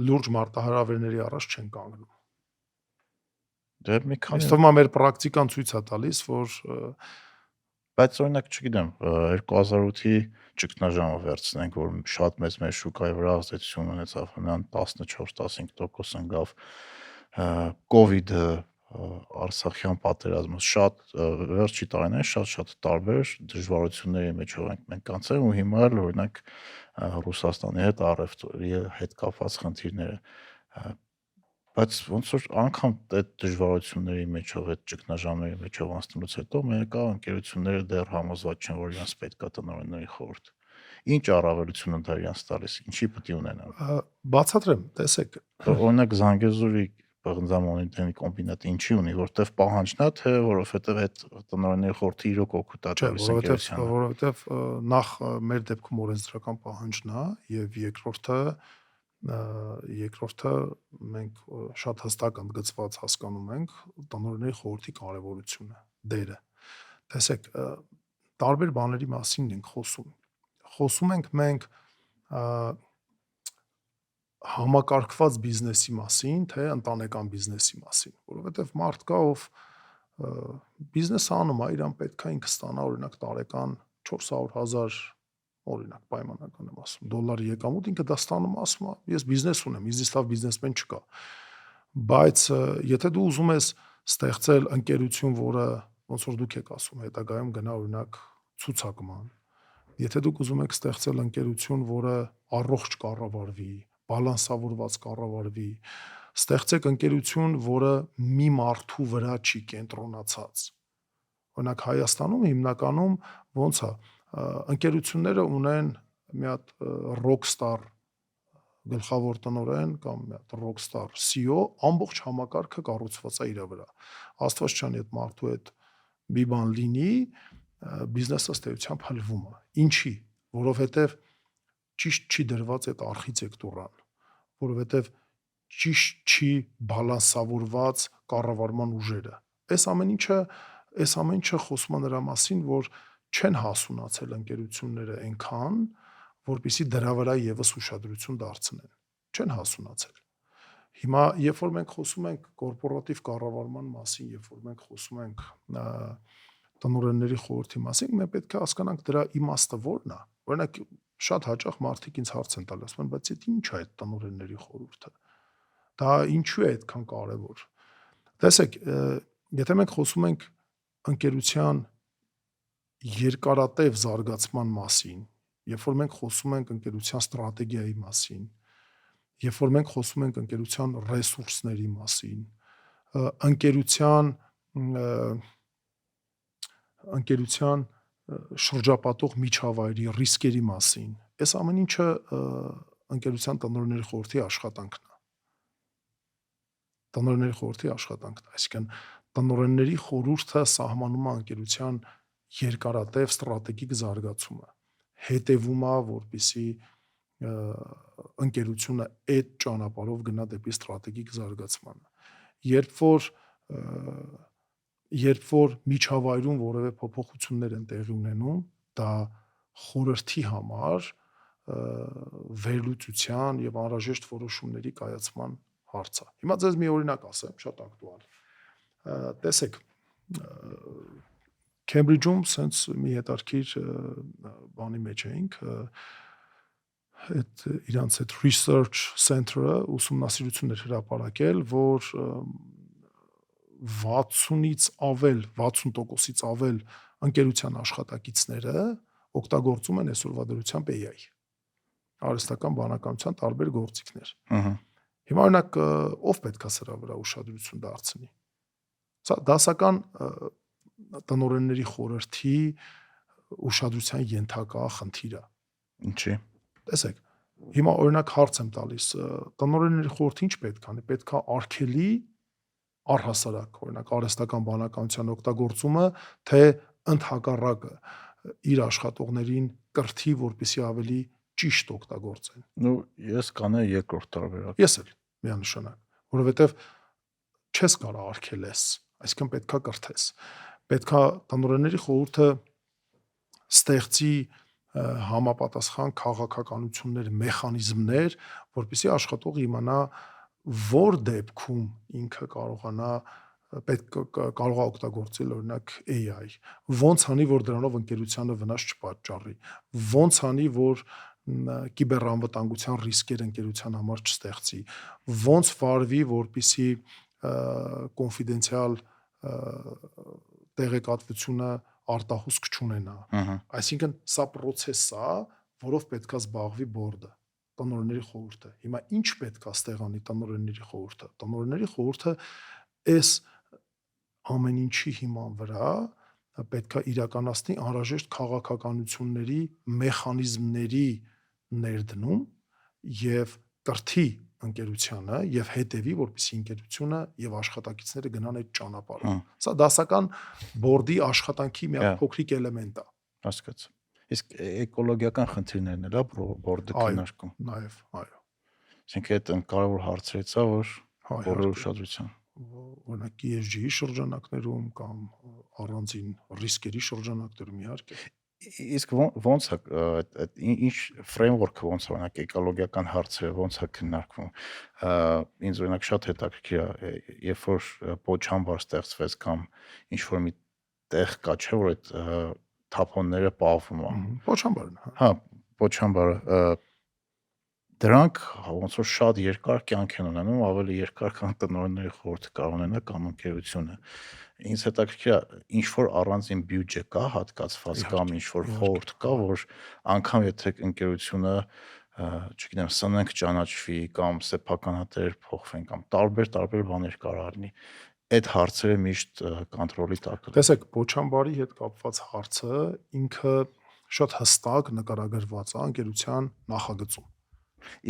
լուրջ մարտահրավերների առաջ չեն կանգնում։ Դե մի քանի Իսկ թվում է մեր պրակտիկան ցույց է տալիս, որ բայց օրինակ, չգիտեմ, 2008-ի ճգնաժամը վերցնենք, որ շատ մեծ մեր շուկայի վրա ազդեցություն ունեցավ, նրան 14-15% ընկավ COVID-ը, Արցախյան պատերազմը, շատ վերջի տարիներին շատ տարբեր դժվարությունների մեջով ենք մենք անցել ու հիմա էլ օրինակ Ռուսաստանի հետ առևտրի հետ կապված խնդիրները, բայց ոնց որ անգամ այդ դժվարությունների մեջով, այդ ճգնաժամերի մեջով անցնելուց հետո մեկը ընկերությունները դեռ համոզված չեն, որ իրենց պետք է տնօրենների խորհուրդ։ Ինչ առավելություն է դա իրենց տալիս, ինչի պետք է ունենան։ բացատրեմ, տեսեք, Օրինակ Զանգեզուրի պղնձամոնիտենի կոմբինատը ինչի ունի, որտեվ պահանջն է, թե որովհետև այդ տնօրենների խորհուրդը իրոք օգուտ է տալիս ընկերությանը։ որովհետև նախ մեր դեպքում օրենսդրական պահանջն է եւ երկրորդը մենք շատ հստակ ընդգծված հասկանում ենք տնօրենների խորհրդի կարեւորությունը, դերը։ Տեսեք, տարբեր բաների մասին ենք խոսում։ Խոսում ենք մենք համակարգված բիզնեսի մասին, թե ընտանեկան բիզնեսի մասին, որովհետև մարդ կա, ով բիզնես անում է, իրան պետքա ինքը ստանա օրինակ տարեկան 400,000 օրինակ պայմանական եմ ասում, դոլարի եկամուտ, ինքը դա ստանում ասում է, ես բիզնես ունեմ, ինձ լավ բիզնեսմեն չկա։ Բայց եթե դու ուզում ես ստեղծել ընկերություն, որը ոնց որ դուք եք ասում, հետագայում գնա օրինակ ցուցակման, եթե դուք ուզում եք ստեղծել ընկերություն, որը առողջ կառավարվի, բալանսավորված կառավարվի, ստեղծեք ընկերություն, որը մի մարդու վրա չի կենտրոնացած։ Օրինակ Հայաստանում հիմնականում ոնց է, ընկերությունները ունեն մի հատ rockstar գլխավոր տնօրեն կամ մի հատ rockstar CEO, ամբողջ համակարգը կառուցված է իր վրա։ Աստված չանի այդ մարդու հետ մի բան լինի, բիզնեսը ըստ էության փլվում է։ Ինչի՞, որովհետև ճիշտ չի դրված այդ արխիտեկտուրան, որովհետև ճիշտ չի բալանսավորված կառավարման ուժերը։ Այս ամեն ինչը խոսում է նրա մասին, որ չեն հասունացել ընկերությունները այնքան, որպեսզի դրա վրա եւս ուշադրություն դարձնեն։ Չեն հասունացել։ Հիմա, երբ որ մենք խոսում ենք կորպորատիվ կառավարման մասին, երբ որ մենք խոսում ենք տնօրենների խորհրդի մասին, մենք պետք է հասկանանք դրա իմաստը որն է։ Օրինակ, շատ հաճախ մարդիկ ինձ հարց են տալիս, ասում են, բայց այդ ի՞նչ է այդ տնօրենների խորհուրդը։ Դա ինչու է այդքան կարևոր։ Տեսեք, եթե մենք խոսում ենք ընկերության երկարատև զարգացման մասին, երբ որ մենք խոսում ենք ընկերության ստրատեգիայի մասին, երբ որ մենք խոսում ենք ընկերության ռեսուրսների մասին, ընկերության շրջապատող միջավայրի ռիսկերի մասին, այս ամեն ինչը ընկերության տնօրենների խորհրդի աշխատանքն է։ Տնօրենների խորհրդի աշխատանքն է, այսինքն տնօրենների խորհուրդը սահմանում է ընկերության երկարատև ստրատեգիկ զարգացումը, հետևում է, որպեսզի ընկերությունը այդ ճանապարհով գնա դեպի ստրատեգիկ զարգացմանը։ երբ որ միջավայրում որևէ փոփոխություններ են տեղի ունենում, դա խորհրդի համար վերլուծության եւ անհրաժեշտ որոշումների կայացման հարց է։ Հիմա ձեզ մի օրինակ ասեմ, շատ ակտուալ։ Տեսեք, Քեմբրիջում սենց մի հետարքիր բանի մեջ էինք, իրանց այդ research center-ը ուսումնասիրություններ հրապարակել, որ 60%-ից ավել ընկերության աշխատակիցները օգտագործում են այսօրվա դրությամբ AI, արհեստական բանականության տարբեր գործիքներ։ Հիմա օրինակ ով պետք է սրա վրա ուշադրություն դարձնի։ Սա դասական տնօրենների խորհրդի ուշադրության ենթակա խնդիր է։ Ինչի՞։ Տեսեք, հիմա օրինակ հարց եմ տալիս, տնօրենների խորհրդը ինչ պետք անի, պետք է արգելի առհասարակ, օրինակ արհեստական բանականության օգտագործումը, թե ընդհակառակը իր աշխատողներին կրթի, որպեսզի ավելի ճիշտ օգտագործեն։ Ну, ես կանեի երկրորդ տարբերակ։ Ես էլ միանշանակ, որովհետև չես կարող արգելես, այսինքն պետքա կրթես։ Պետքա տնօրենների խորհուրդը ստեղծի համապատասխան քաղաքականություններ, մեխանիզմներ, որպեսզի աշխատողը իմանա, որ դեպքում ինքը կարող է օգտագործել օրինակ AI, ոնց անի, որ դրանով ընկերությանը վնաս չպատճառի, ոնց անի, որ կիբեռանվտանգության ռիսկեր ընկերության համար չստեղծի, ոնց վարվի, որպեսզի կոնֆիդենցիալ տեղեկատվությունը արտահոսք չունենա։ Այսինքն սա process է, որով պետքա զբաղվի բորդը, տնօրենների խորհուրդը։ Հիմա ինչ պետքա ստեղանի տնօրենների խորհուրդը։ Տնօրենների խորհուրդը այս ամեն ինչի հիման վրա պետքա իրականացնի անհրաժեշտ քաղաքականությունների մեխանիզմների ներդնում եւ կրթի ընկերությանը եւ հետեւի, որպեսզի ընկերությունը եւ աշխատակիցները գնան այդ ճանապարհով։ Սա դասական բորդի աշխատանքի մի փոքրիկ էլեմենտ է։ Հասկացա։ Իսկ էկոլոգիական խնդիրներն էլ է բորդը քննարկում։ Նաեւ, այո։ Այսինքն այդ կարևոր հարցերից է, որ բոլոր ուշադրության։ Օրինակ ESG-ի շրջանակներում կամ առանձին ռիսկերի շրջանակներում իհարկե։ Իսկ ոնց է այդ ինչ ֆրեյմվորքը ոնց է օրինակ էկոլոգիական հարցերը ոնց է քննարկվում։ Ինձ օրինակ շատ հետաքրքիր է, երբ որ պոչամբար ստեղծվեց կամ ինչ որ մի տեղ կա, չէ՞ որ այդ թափոնները պահվում են։ Պոչամբարն։ Հա, պոչամբարը դրանք ոնց որ շատ երկար կյանք են ունենում, ավելի երկար, քան տնօրենների խորհուրդը կարող ունենա կամ ընկերությունը։ Ինձ հետաքրքիր է, ինչ որ առանձին բյուջե կա հատկացված կամ ինչ որ խորհուրդ կա, որ անգամ եթե ընկերությունը, չգիտեմ, սնենք ճանաչվի կամ սեփականատեր փոխվեն կամ տարբեր բաներ կարող լինի, այդ հարցերը միշտ կոնտրոլի տակ են։ Տեսեք, պոչամբարի հետ կապված հարցը ինքը շատ հստակ նկարագրված է ընկերության նախագծում։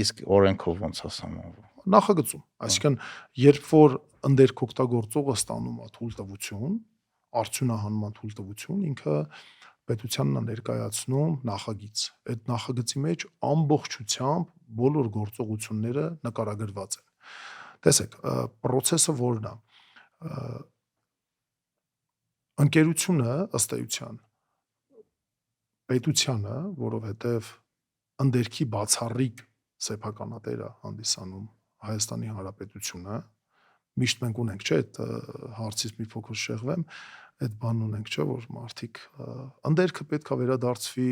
Իսկ օրենքով ոնց է սահմանվում։ Նախագծում, այսինքն երբ որ ընդերք օգտագործողը ստանում է թույլտվություն, արդյունահանման թույլտվություն, ինքը պետությանն է ներկայացնում նախագիծ։ Այդ նախագծի մեջ ամբողջությամբ բոլոր գործողությունները նկարագրված են։ Տեսեք, process-ը որն է։ Ընկերությունը ըստ էության պետությանը, որովհետև ընդերքի բացառիկ սեփականատեր է հանդիսանում Հայաստանի Հանրապետությունը, միշտ մենք ունենք, չէ՞, այդ հարցից մի փոքր շեղվեմ, այդ բանն ունենք, չէ՞, որ մարդիկ ընդերքը պետք է վերադարձվի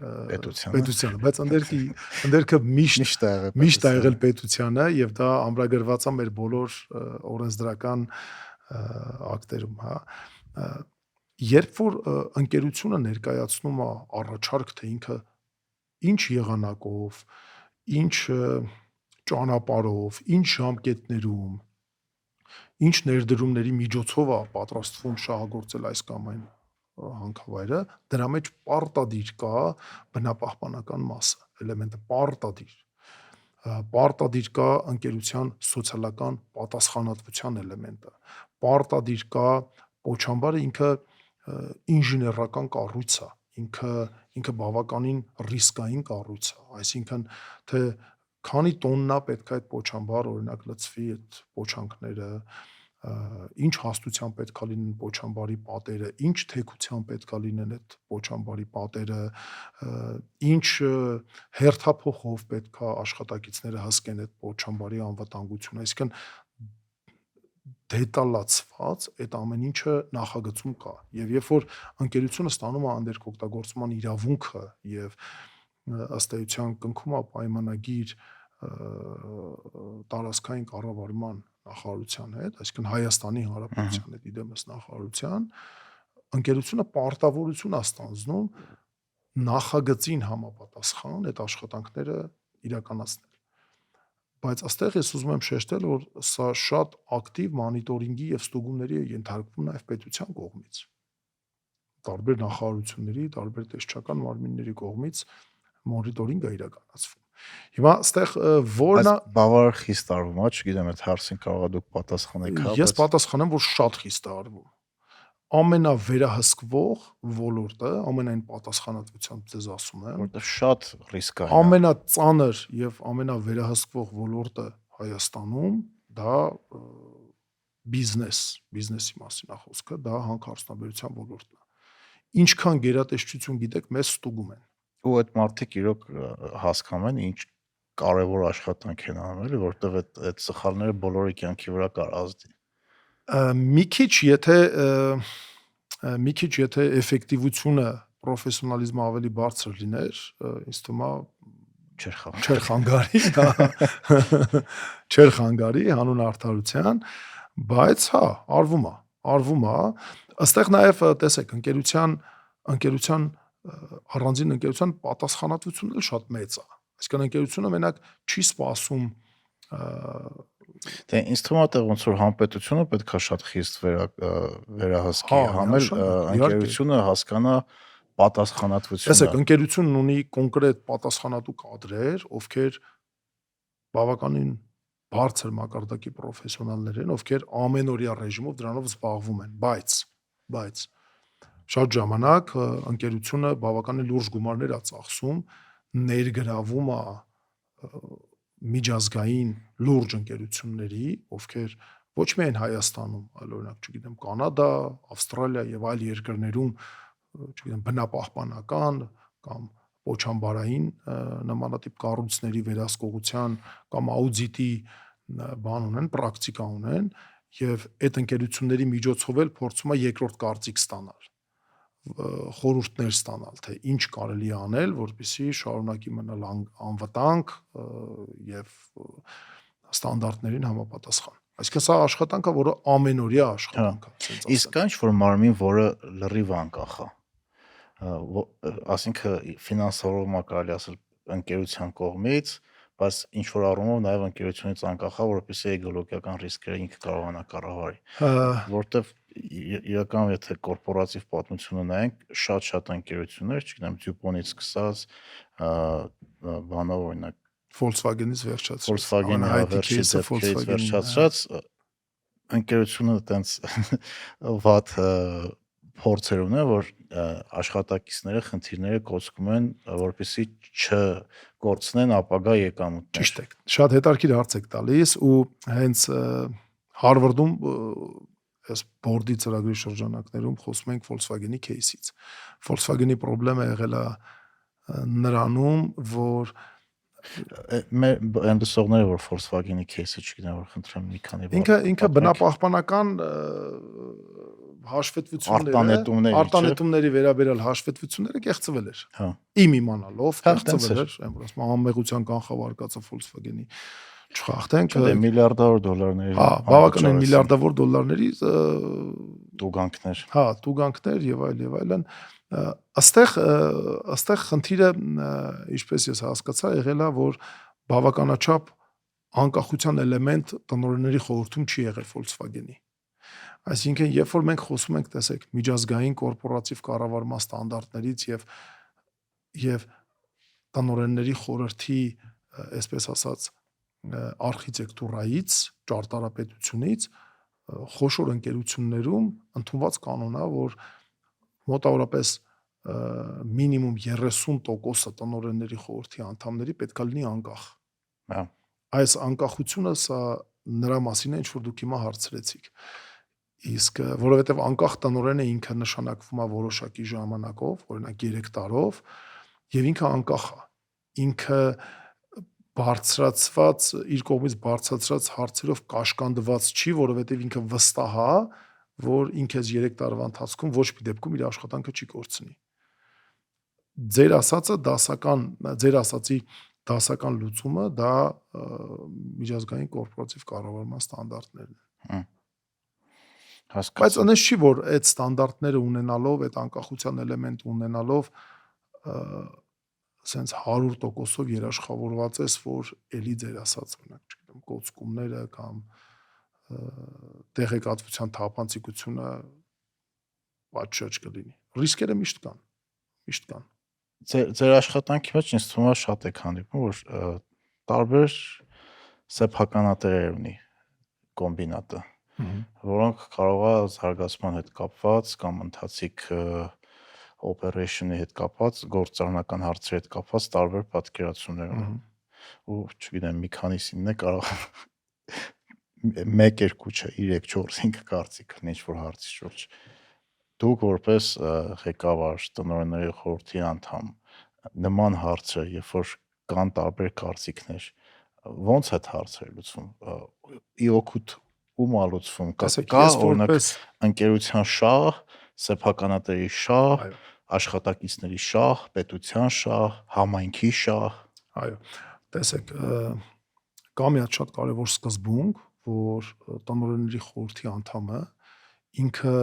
պետությանը, բայց ընդերքը միշտ ա եղել պետությանը եւ դա ամրագրված է մեր բոլոր օրենսդրական ակտերում, հա։ Երբ որ ընկերությունը ներկայացնում է առաջարկ, թե ինքը ինչ եղանակով, ինչ ճանապարհով, ինչ ժամկետներում, ինչ ներդրումների միջոցով է պատրաստվում շահագործել այս կամ այն հանքավայրը, դրա մեջ պարտադիր կա բնապահպանական մասը, էլեմենտը պարտադիր կա ընկերության սոցիալական պատասխանատվության էլեմենտը, պարտադիր կա պոչամբարը ինքը ինժեներական կառույց է, ինքը բավականին ռիսկային կառույց է, այսինքն թե քանի տոննա պետք է այդ պոչամբար օրինակ լցվի այդ պոչանքները, ինչ հաստության պետք է լինեն պոչամբարի պատերը, ինչ թեքության պետք է լինեն այդ պոչամբարի պատերը, ինչ հերթափոխով պետք է աշխատակիցները հսկեն այդ պոչամբարի անվտանգությունը, այսինքն դետալացված այդ ամեն ինչը նախագծում կա եւ երբ որ ընկերությունը ստանում է անդերկօգտագործման իրավունքը եւ ըստ էության կնքում է պայմանագիր տարածքային կառավարման նախարարության հետ, այսինքն Հայաստանի Հանրապետության հետ իդեմս նախարարության, ընկերությունը պարտավորություն է ստանձնում նախագծին համապատասխան այդ աշխատանքները իրականացնել։ Բայց այստեղ ես ուզում եմ շեշտել, որ սա շատ ակտիվ մոնիտորինգի եւ ստուգումների է ենթարկվում նաեւ պետության կողմից։ Տարբեր նախարարությունների, տարբեր տեսչական մարմինների կողմից մոնիտորինգ է իրականացվում։ Հիմա այստեղ որն է բավարար խիստ արվում, չգիտեմ, այդ հարցին կարող եք դուք պատասխանեք, հա, ես պատասխանեմ, որ շատ խիստ է արվում։ Ամենավերահսկվող ոլորտը, ամենայն պատասխանատվությամբ ձեզ ասում եմ, որտեղ շատ ռիսկային է։ ամենածանր եւ ամենավերահսկվող ոլորտը Հայաստանում դա բիզնեսի մասին է խոսքը, դա հանքարդյունաբերության ոլորտն է։ Ինչքան գերատեսչություն գիտեք, մեզ ստուգում են։ Ու այդ մարդիկ իրոք հասկանում են ինչ կարևոր աշխատանք են անում, որտեղ այդ սխալները բոլորի կյանքի վրա կար ազդի։ Մի քիչ եթե էֆեկտիվությունը, պրոֆեսիոնալիզմը ավելի բարձր լիներ, ինձ թվում է չէր խանգարի, չէր խանգարի հանուն արդարության, բայց հա, արվում է, ըստեղ նաև տեսեք, ընկերության առանձին ընկերության պատասխանատվությունն էլ շատ մեծ է։ Այսինքն ընկերությունը մենակ չի սպասում Դե ինձ թվում է այդտեղ ոնց որ հանպետությունը պետք է շատ խիստ վերահսկի, համել ընկերությունը հասկանա պատասխանատվությունը։ Տեսեք, ընկերությունն ունի կոնկրետ պատասխանատու կադրեր, ովքեր բավականին բարձր մակարդակի պրոֆեսիոնալներ են, ովքեր ամենօրյա ռեժիմով դրանով զբաղվում են, բայց շատ ժամանակ ընկերությունը բավականին լուրջ գումարներ է ծախսում, ներգրավում է միջազգային լուրջ ընկերությունների, ովքեր ոչ միայն Հայաստանում, այլ օրինակ, չգիտեմ, Կանադա, Ավստրալիա եւ այլ երկրներում, չգիտեմ, բնապահպանական կամ պոչամբարային նմանատիպ կառույցների վերահսկողության կամ աուդիտի բան ունեն, պրակտիկա ունեն եւ այդ ընկերությունների միջոցով էլ փորձում է երկրորդ կարծիք ստանալ, խորհուրդներ ստանալ, թե ինչ կարելի է անել, որպեսզի շարունակի մնալ անվտանգ եւ ստանդարտներին համապատասխան։ Այսինքն սա աշխատանք է, որը ամենօրյա աշխատանք է։ Իսկ կա ինչ-որ մարմին, որը լրիվ անկախ է, ասինքն ֆինանսավորումը կարելի ասել ընկերության կողմից, բայց ինչ որ առումով նաև ընկերությունից անկախ է, որովհետեւ էկոլոգիական ռիսկերը ինքը կարողանա կառավարի։ Որտեվ իրականում եթե կորպորատիվ պատմությունը նայենք, շատ ընկերություններ, չգիտեմ, Դյուպոնից սկսած, բանով օրինակ Volkswagen-ից վերջացրած, Volkswagen-ը վերջացած ընկերությունը տենց վատ փորձեր ունեն, որ աշխատակիցները խնդիրները կոչվում են, որպեսզի չկորցնեն ապագա եկամուտներ։ Ճիշտ է։ Շատ հետաքրքիր հարց եք տալիս ու հենց Հարվարդում այս բորդի ծրագրի շրջանակներում խոսում ենք Volkswagen-ի кейսից։ Volkswagen-ի խնդրեմը եղել է նրանում, որ մեր ընդդիմողները որ Volkswagen-ի кейսը չգիտեմ, որ խնդրեմ մի քանի բառ։ Ինքը բնապահպանական հաշվետվությունները, արտանետումների վերաբերյալ հաշվետվությունները կեղծվել էր։ Հա։ Իմ իմանալով կեղծվել էր, այնպես անմեղության կանխավարկածը Volkswagen-ի չխախտենք, միլիարդավոր դոլարների։ Հա, բավականին միլիարդավոր դոլարների տուգանքներ։ Հա, տուգանքներ եւ այլն։ Այստեղ խնդիրը, ինչպես ես հասկացա, եղել է, որ բավականաչափ անկախության էլեմենտ տնօրենների խորհրդում չի եղել Volkswagen-ի։ Այսինքն, երբ որ մենք խոսում ենք, տեսեք, միջազգային կորպորատիվ կառավարման ստանդարտներից եւ տնօրենների խորհրդի, այսպես ասած, արխիտեկտուրայից, ճարտարապետությունից խոշոր ընկերություններում ընդունված կանոն է, որ մոտավորապես մինիմում 30% տնօրենների խորհրդի անդամների պետք է լինի անկախ։ Հա։ Այս անկախությունը սա նրա մասին է, ինչ որ դուք հիմա հարցրեցիք։ Իսկ որովհետև անկախ տնօրենը ինքը նշանակվում է որոշակի ժամանակով, օրինակ 3 տարով, եւ ինքը անկախ է։ Ինքը բարձրացված իր կողմից բարձրացած հարցերով կաշկանդված չի, որովհետև ինքը վստահ է, որ ինքը այս 3 տարվա ընթացքում ոչ մի դեպքում իր աշխատանքը չի կորցնի։ Ձեր ասացի դասական լուծումը դա միջազգային կորպորատիվ կառավարման ստանդարտներն են։ Բայց այնպես չի, որ այդ ստանդարտները ունենալով, այդ անկախության էլեմենտ ունենալով սենց 100%-ով երաշխավորված ես, որ էլի ձեր ասած, օրինակ, չգիտեմ, կոծկումները կամ տեղեկատվության թափանցիկությունը պատշաճ կլինի։ Ռիսկերը միշտ կան։ Ձեր աշխատանքի մեջ ինձ թվում է շատ եք հանդիպում, որ տարբեր սեփականատերեր ունի կոմբինատը, որոնք կարող է զարգացման հետ կապված կամ ընթացիկ operation-ի հետ կապված, գործառնական հարցերի հետ կապված տարբեր պատկերացումներ ունեն։ Ու չգիտեմ, մի քանիսինն է կարող 1, 2, 3, 4, 5 կարծիք ինչ որ հարցի շուրջ։ Դուք որպես ղեկավար, տնօրենների խորհրդի անդամ, նման հարցը, երբ որ կան տարբեր կարծիքներ, ո՞նց է հարցերը լուծվում։ Ի օգուտ ում է լուծվում։ Կա օրինակ ընկերության շահ, սեփականատերի շահ, աշխատակիցների շահ, պետության շահ, համայնքի շահ։ Այո, տեսեք, կա մի հատ շատ կարևոր սկզբունք, որ տնօրենների խորհրդի անդամը ինքը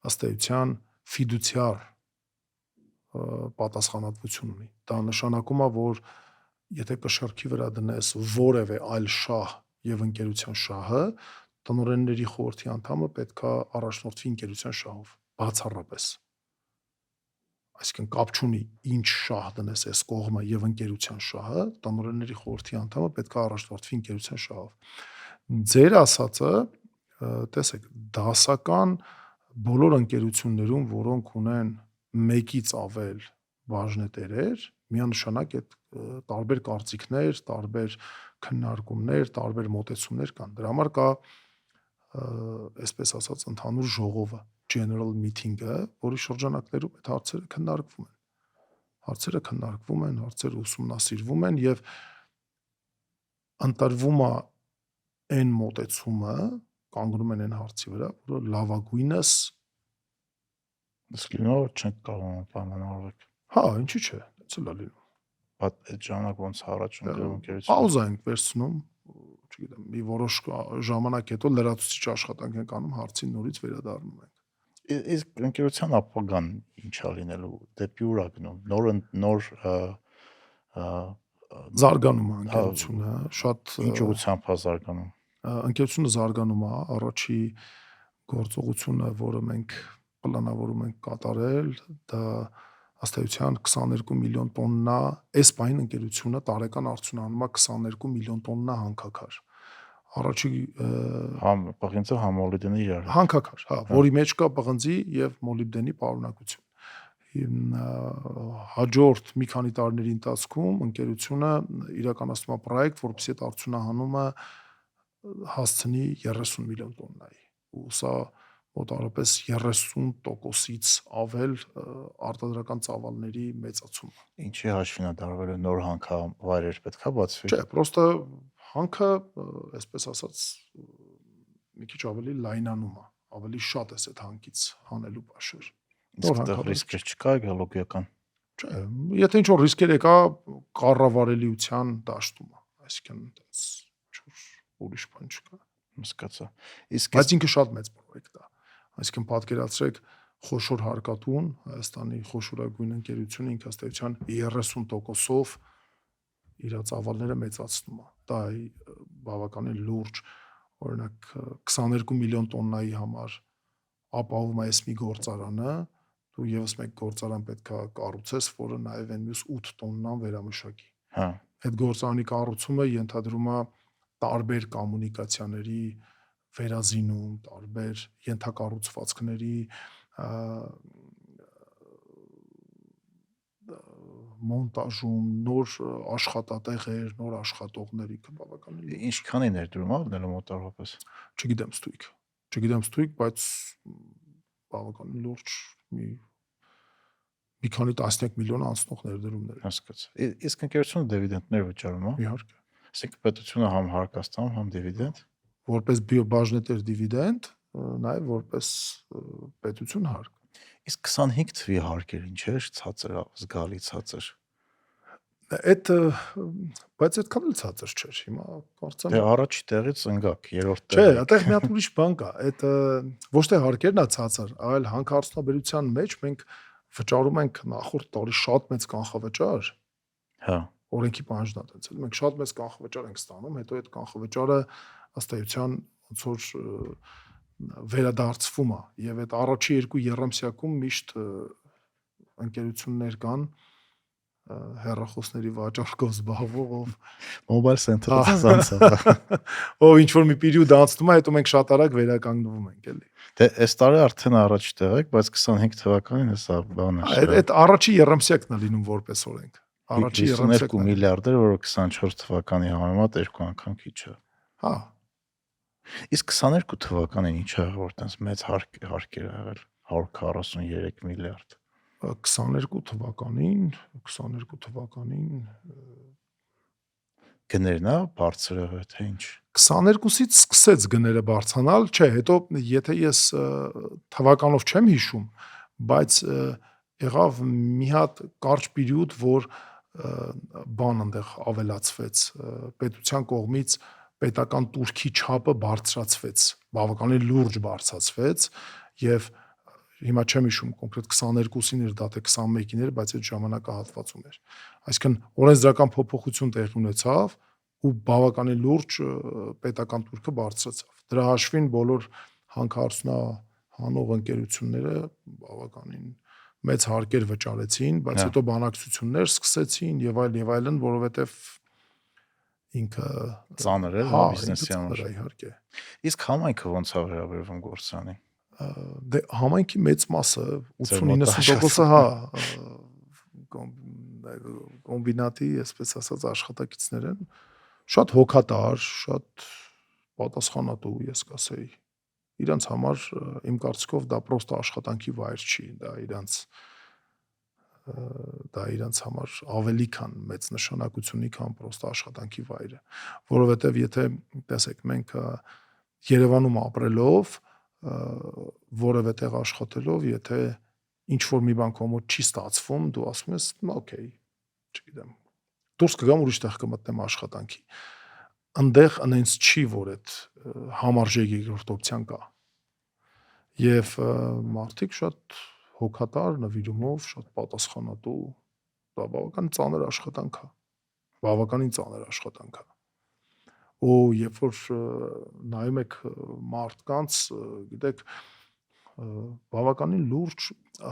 ըստ էության ֆիդուցիար պատասխանատվություն ունի։ Դա նշանակում է, որ եթե կշռքի վրա դնես որևէ այլ շահ եւ ընկերության շահը, տնօրենների խորհրդի անդամը պետքա առաջնորդվի ընկերության շահով, բացառապես։ Այսինքն կապ չունի ինչ շահ դնես այս կողմը եւ ընկերության շահը, տնօրենների խորհրդի անդամը պետքա առաջնորդվի ընկերության շահով։ Ձեր ասածը, տեսեք, դասական բոլոր ընկերություններում, որոնք ունեն մեկից ավել բաժնետերեր, միանշանակ այդ տարբեր կարծիքներ, տարբեր քննարկումներ, տարբեր մոտեցումներ կան։ Դրա համար կա այսպես ասած ընդհանուր ժողովը, general meeting-ը, որի շրջանակներում այդ հարցերը քննարկվում են, հարցերը ուսումնասիրվում են եւ ընտրվում է այն մոտեցումը, կանգնում են այն հարցի վրա, որը լավագույնս Սկլինով չենք կարող պայմանավորվել։ Հա, ինչի՞ չէ, դից էլ է լինում։ Բայց այդ ժամանակ ոնց առաջ ընկերում ընկերություն։ Պաուզա ենք վերցնում, չգիտեմ, մի որոշ ժամանակ հետո լրացուցիչ աշխատանք ենք անում, հարցին նորից վերադառնում ենք։ Իսկ ընկերության ապագան ինչա լինելու, դեպի ուր է գնում։ Նոր զարգանում է ընկերությունը, շատ ինչ ուղղությամբ է զարգանում։ Ընկերությունը զարգանում է, առաջի գործողությունը, որը մենք պլանավորում ենք կատարել, դա ըստ էության 22 միլիոն տոննա, այս պահին ընկերությունը տարեկան արդյունանում է 22 միլիոն տոննա հանքաքար։ Առաջի պղինձը համոլիբդենի իրար։ Հանքաքար, հա, որի մեջ կա պղնձի եւ մոլիբդենի պարունակություն։ Հաջորդ մի քանի տարիների ընթացքում ընկերությունը իրականացնում է պրոյեկտ, որպեսզի այդ արդյունահանումը հասցնի 30 միլիոն տոննայի։ Ու սա մոտավորապես 30%-ից ավել արտադրական ծավալների մեծացում։ Ինչի հաշվին է դարվել նոր հանքավայրեր պետքա բացվի։ Չէ, պրոստը հանքը, այսպես ասած, մի քիչ ավելի լայնանում է, ավելի շատ է այդ հանքից հանելու բաշեր։ Նոր ռիսկեր չկա գեոլոգիական։ Չէ, եթե ինչ-որ ռիսկեր եկա, կառավարելիության դաշտում է, այսինքն այդպես ուրիշ բան չկա։ Հասկացա։ Բայց ինքը շատ մեծ պրոյեկտ է։ Այսինքն պատկերացրեք խոշոր հարկատուն, Հայաստանի խոշորագույն ընկերությունը ինքը ըստ էության 30%-ով իր ծավալները մեծացնում է։ Դա բավականին լուրջ, օրինակ 22 միլիոն տոննայի համար ապահովում է այս մի գործարանը, դու եւս մեկ գործարան պետքա կառուցես, որը նաեւ այն մյուս 8 տոննան վերամշակի։ Հա։ Այդ գործարանի կառուցումը ենթադրում է տարբեր կոմունիկացիաների վերազինում, տարբեր ենթակառուցվածքների մոնտաժում, նոր աշխատատեղեր, նոր աշխատողների բավականին Ինչքանի ներդրում ա դնել մոտավորապես։ չգիտեմ ստույգ, բայց բավականին լուրջ մի քանի տասնյակ միլիոն անցնող ներդրումներ։ Հասկաց։ Իսկ ընկերությունը դիվիդենդներ վճարում ա։ Իհարկե։ Այսինքն պետությունը համ հարկաստամ, համ դիվիդենդ։ Որպես բաժնետեր դիվիդենդ, նաև որպես պետություն հարկ։ Իսկ 25 թվի հարկեր ինչ էր, ցածր, զգալի ցածր։ Բայց այդքան էլ ցածր չէր։ Հիմա կարծեմ Դե առաջի տեղից ընկակ, երրորդ Չէ, տեղը։ այդտեղ մի հատ ուրիշ բան կա։ Այդ ոչ թե հարկերն է ցածր, այլ հանքարդյունաբերության մեջ մենք վճարում ենք նախորդ տարի շատ մեծ կանխավճար։ Հա։ Օրենքի պահանջն է այդպես։ Մենք շատ մեծ կանխավճար ենք ստանում, հետո այդ կանխավճարը ըստ էության ոնց որ վերադարձվում է եւ այդ առաջի երկու երամսյակում միշտ ընկերություններ կան հեռախոսների վաճառքով զբաղվող ով Mobile center-ից անցա։ Ով ինչ որ մի պերիոդ անցնում է, հետո մենք շատ արագ վերականգնվում ենք, էլի։ Դե այս տարի արդեն առաջ տեղ եք, բայց 25 թվականին հեսա բանը։ Այդ առաջի երամսյակն է լինում որպես օրենք։ Առաջի 52 երամսյակն է։ միլիարդ էր, որը 24 թվականի համեմատ երկու անգամ քիչ է։ Հա, Իսկ 22 թվականին ինչ ա եղել, որ տես մեծ հարկեր ա եղել 143 միլիարդ։ 22 թվականին Գներն ա բարձր եղել թե ինչ։ 22-ից սկսեց գները բարձրանալ, չէ, հետո եթե ես թվականով չեմ հիշում, բայց եղավ մի հատ կարճ պերիոդ, որ բան այնտեղ ավելացվեց, պետության կողմից պետական турքի չափը բարձրացվեց, բավականին լուրջ բարձրացվեց եւ հիմա չեմ հիշում կոնկրետ 22-ին էր դա թե 21-ին էր, բայց այդ ժամանակահատվածում էր։ Այսինքն օրենսդրական փոփոխություն տեղի ունեցավ ու բավականին լուրջ պետական турքը բարձրացավ։ Դրա հաշվին բոլոր հանքարդյունահանող ընկերությունները բավականին մեծ հարկեր վճարեցին, բայց հետո բանակցություններ սկսեցին եւ այլն, որովհետեւ ինքը ծանր էր բիզնեսի համար։ Իհարկե։ Իսկ համայնքը ոնց ա վերաբերվում գործանին։ Դե համայնքի մեծ մասը 80-90%-ը հա կոմբինատի, այսպես ասած, աշխատակիցներ են, շատ հոգատար, շատ պատասխանատու, ես կասեի։ Իրանց համար իմ կարծիքով դա պրոստը աշխատանքի վայր չի, դա իրանց համար ավելի քան մեծ նշանակություն ունի, քան պրոստը աշխատանքի վայրը, որովհետև եթե տեսեք, մենք Երևանում ապրելով, որևէ տեղ աշխատելով, եթե ինչ որ մի բան քո մոտ չի ստացվում, դու ասում ես, օքեյ, չգիտեմ, դուրս կգամ ուրիշ տեղ կմտնեմ աշխատանքի։ Այնտեղ այնց չի, որ այդ համարժեք երկրորդ օպցիան կա։ Եվ մարդիկ շատ հոգատար, նվիրումով, շատ պատասխանատու, դա բավական ծանր աշխատանք է։ Բավականին ծանր աշխատանք է։ Ու երբ որ նայում եք մարդկանց, գիտեք, բավականին լուրջ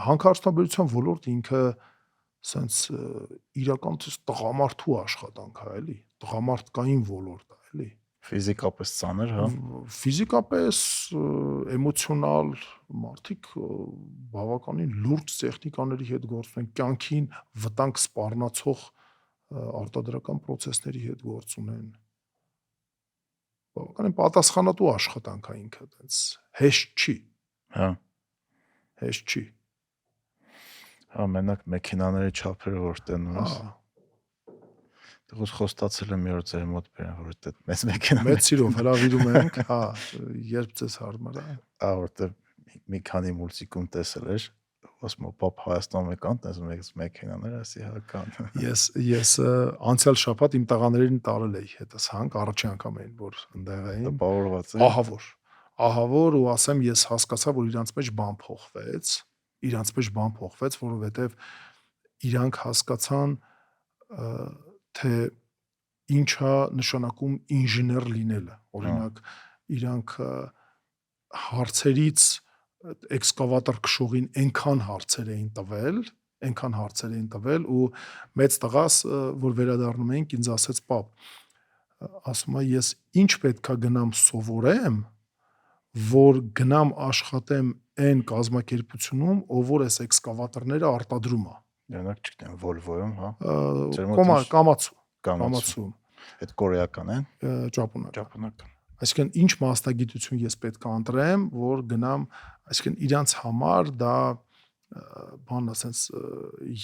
հանքարդյունաբերության ոլորտը ինքը սենց իրական տղամարդու աշխատանք է, էլի, տղամարդկային ոլորտ է, էլի։ Ֆիզիկապես ծանր, հա։ Ֆիզիկապես, էմոցիոնալ մարդիկ բավականին լուրջ տեխնիկաների հետ գործ ունեն, կյանքին վտանգ սպառնացող արտադրական process-ների հետ գործ ունեն։ Բավականին պատասխանատու աշխատանք է ինքը, այդպես հեշտ չի։ Հա։ Հեշտ չի։ Հա, մենակ մեքենաների չափերը որ տենում ես։ Դուք խոստացել եմ մի օր ձեր մոտ բերեմ, որ այդ մեծ մեքենա։ Մեծ սիրով հրավիրում ենք, հա, երբ ձեզ հարմար է։ Որտեղ մի քանի մուլտիկում տեսել էր, ասում եմ, պապ Հայաստանում եկան, տես մեծ մեքենաներ, ասի հա կան։ Ես անցյալ շաբաթ իմ տղաներին տարել էի հետս հանք, առաջի անգամ էին, որ ընդեղ էին։ Տպավորված է։ Ահավոր ու ասեմ, ես հասկացա, որ իրանց մեջ բան փոխվեց, որովհետև իրանք հասկացան, թե ինչա նշանակում ինժեներ լինելը։ Օրինակ, իրանք հարցերից էքսկավատոր քշողին այնքան հարցեր էին տվել ու մեծ տղաս, որ վերադառնում էինք, ինձ ասեց, պապ, ասում է, ես ինչ պետքա գնամ սովորեմ, որ գնամ աշխատեմ այն կազմակերպությունում, ով որ այս էքսկավատորները արտադրում է։ Օրինակ չգիտեմ, Volvo-ում, հա։ Կամացու, Այդ կորեական է, ճապոնական։ Այսինքն ինչ մասնագիտություն ես պետք է ընտրեմ, որ գնամ, այսինքն իրանց համար դա բան ասենց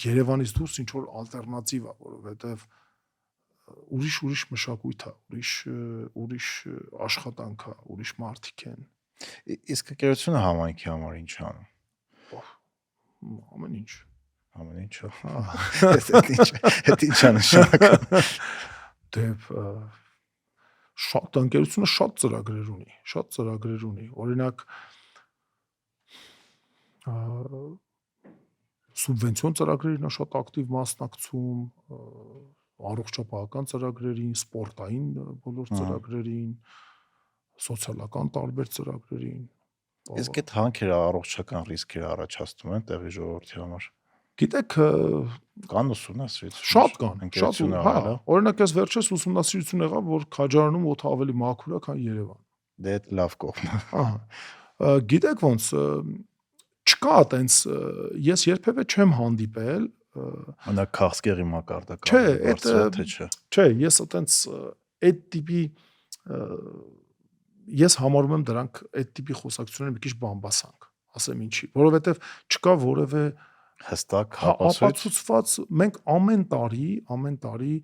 Երևանից դուրս ինչ որ ալտերնատիվ է, որովհետև ուրիշ մշակույթ է, ուրիշ աշխատանք է, ուրիշ մարդիկ են։ Իսկ ընկերությունը համայնքի համար ինչ անում։ Ամեն ինչ։ Այդ ինչ է նշանակում։ Դե շատ ընկերությունը շատ ծրագրեր ունի, օրինակ սուբվենցիոն ծրագրերին շատ ակտիվ մասնակցում, առողջապահական ծրագրերին, սպորտային բոլոր ծրագրերին, սոցիալական տարբեր ծրագրերին։ Իսկ այդ հանքերը առողջական ռիսկեր առաջացնում են տեղի ժողովրդի համար։ Գիտեք, կան ուսումնասիրություններ։ Շատ կան, հա։ Օրինակ ես վերջերս ուսումնասիրություն եղավ, որ Քաջարանում օդը ավելի մաքուր է, քան Երևան։ Դե այդ լավ կողմն է։ Ահա։ Գիտեք ոնց չկա այտենց ես երբևէ չեմ հանդիպել Անա քաղցկեղի մակարդակը։ Չէ, ես այտենց այդ տիպի ես համարում եմ դրանք այդ տիպի խոսակցությունները մի քիչ բամբասանք, ասեմ ինչի, որովհետև չկա որևէ հստակ ապացուցված մենք ամեն տարի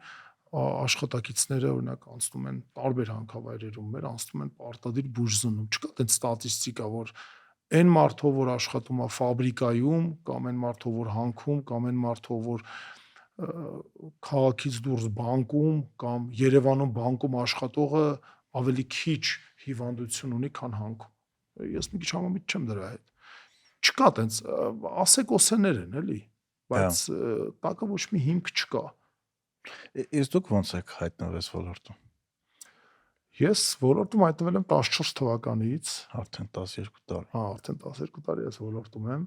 աշխատակիցները օրինակ անցնում են տարբեր հանքավայրերում, մեր անցնում են պարտադիր բուժզննում, չկա այդպես ստատիստիկա, որ այն մարդով որ աշխատում է ֆաբրիկայում, կամ այն մարդով որ հանքում, կամ այն մարդով որ քաղաքից դուրս բանկում, կամ Երևանում բանկում աշխատողը ավելի քիչ հիվանդություն ունի, քան հանքում։ Ես մի քիչ համամիտ չեմ դրա հետ։ Չկա այտենց ասեկոսեներ են, էլի, բայց տակը ոչ մի հիմք չկա։ Իսկ դուք ո՞նց եք հայտնվես ոլորտում։ Ես ոլորտում հայտնվել եմ 14 թվականից, արդեն 12 տարի։ Հա, արդեն 12 տարի ես ոլորտում եմ։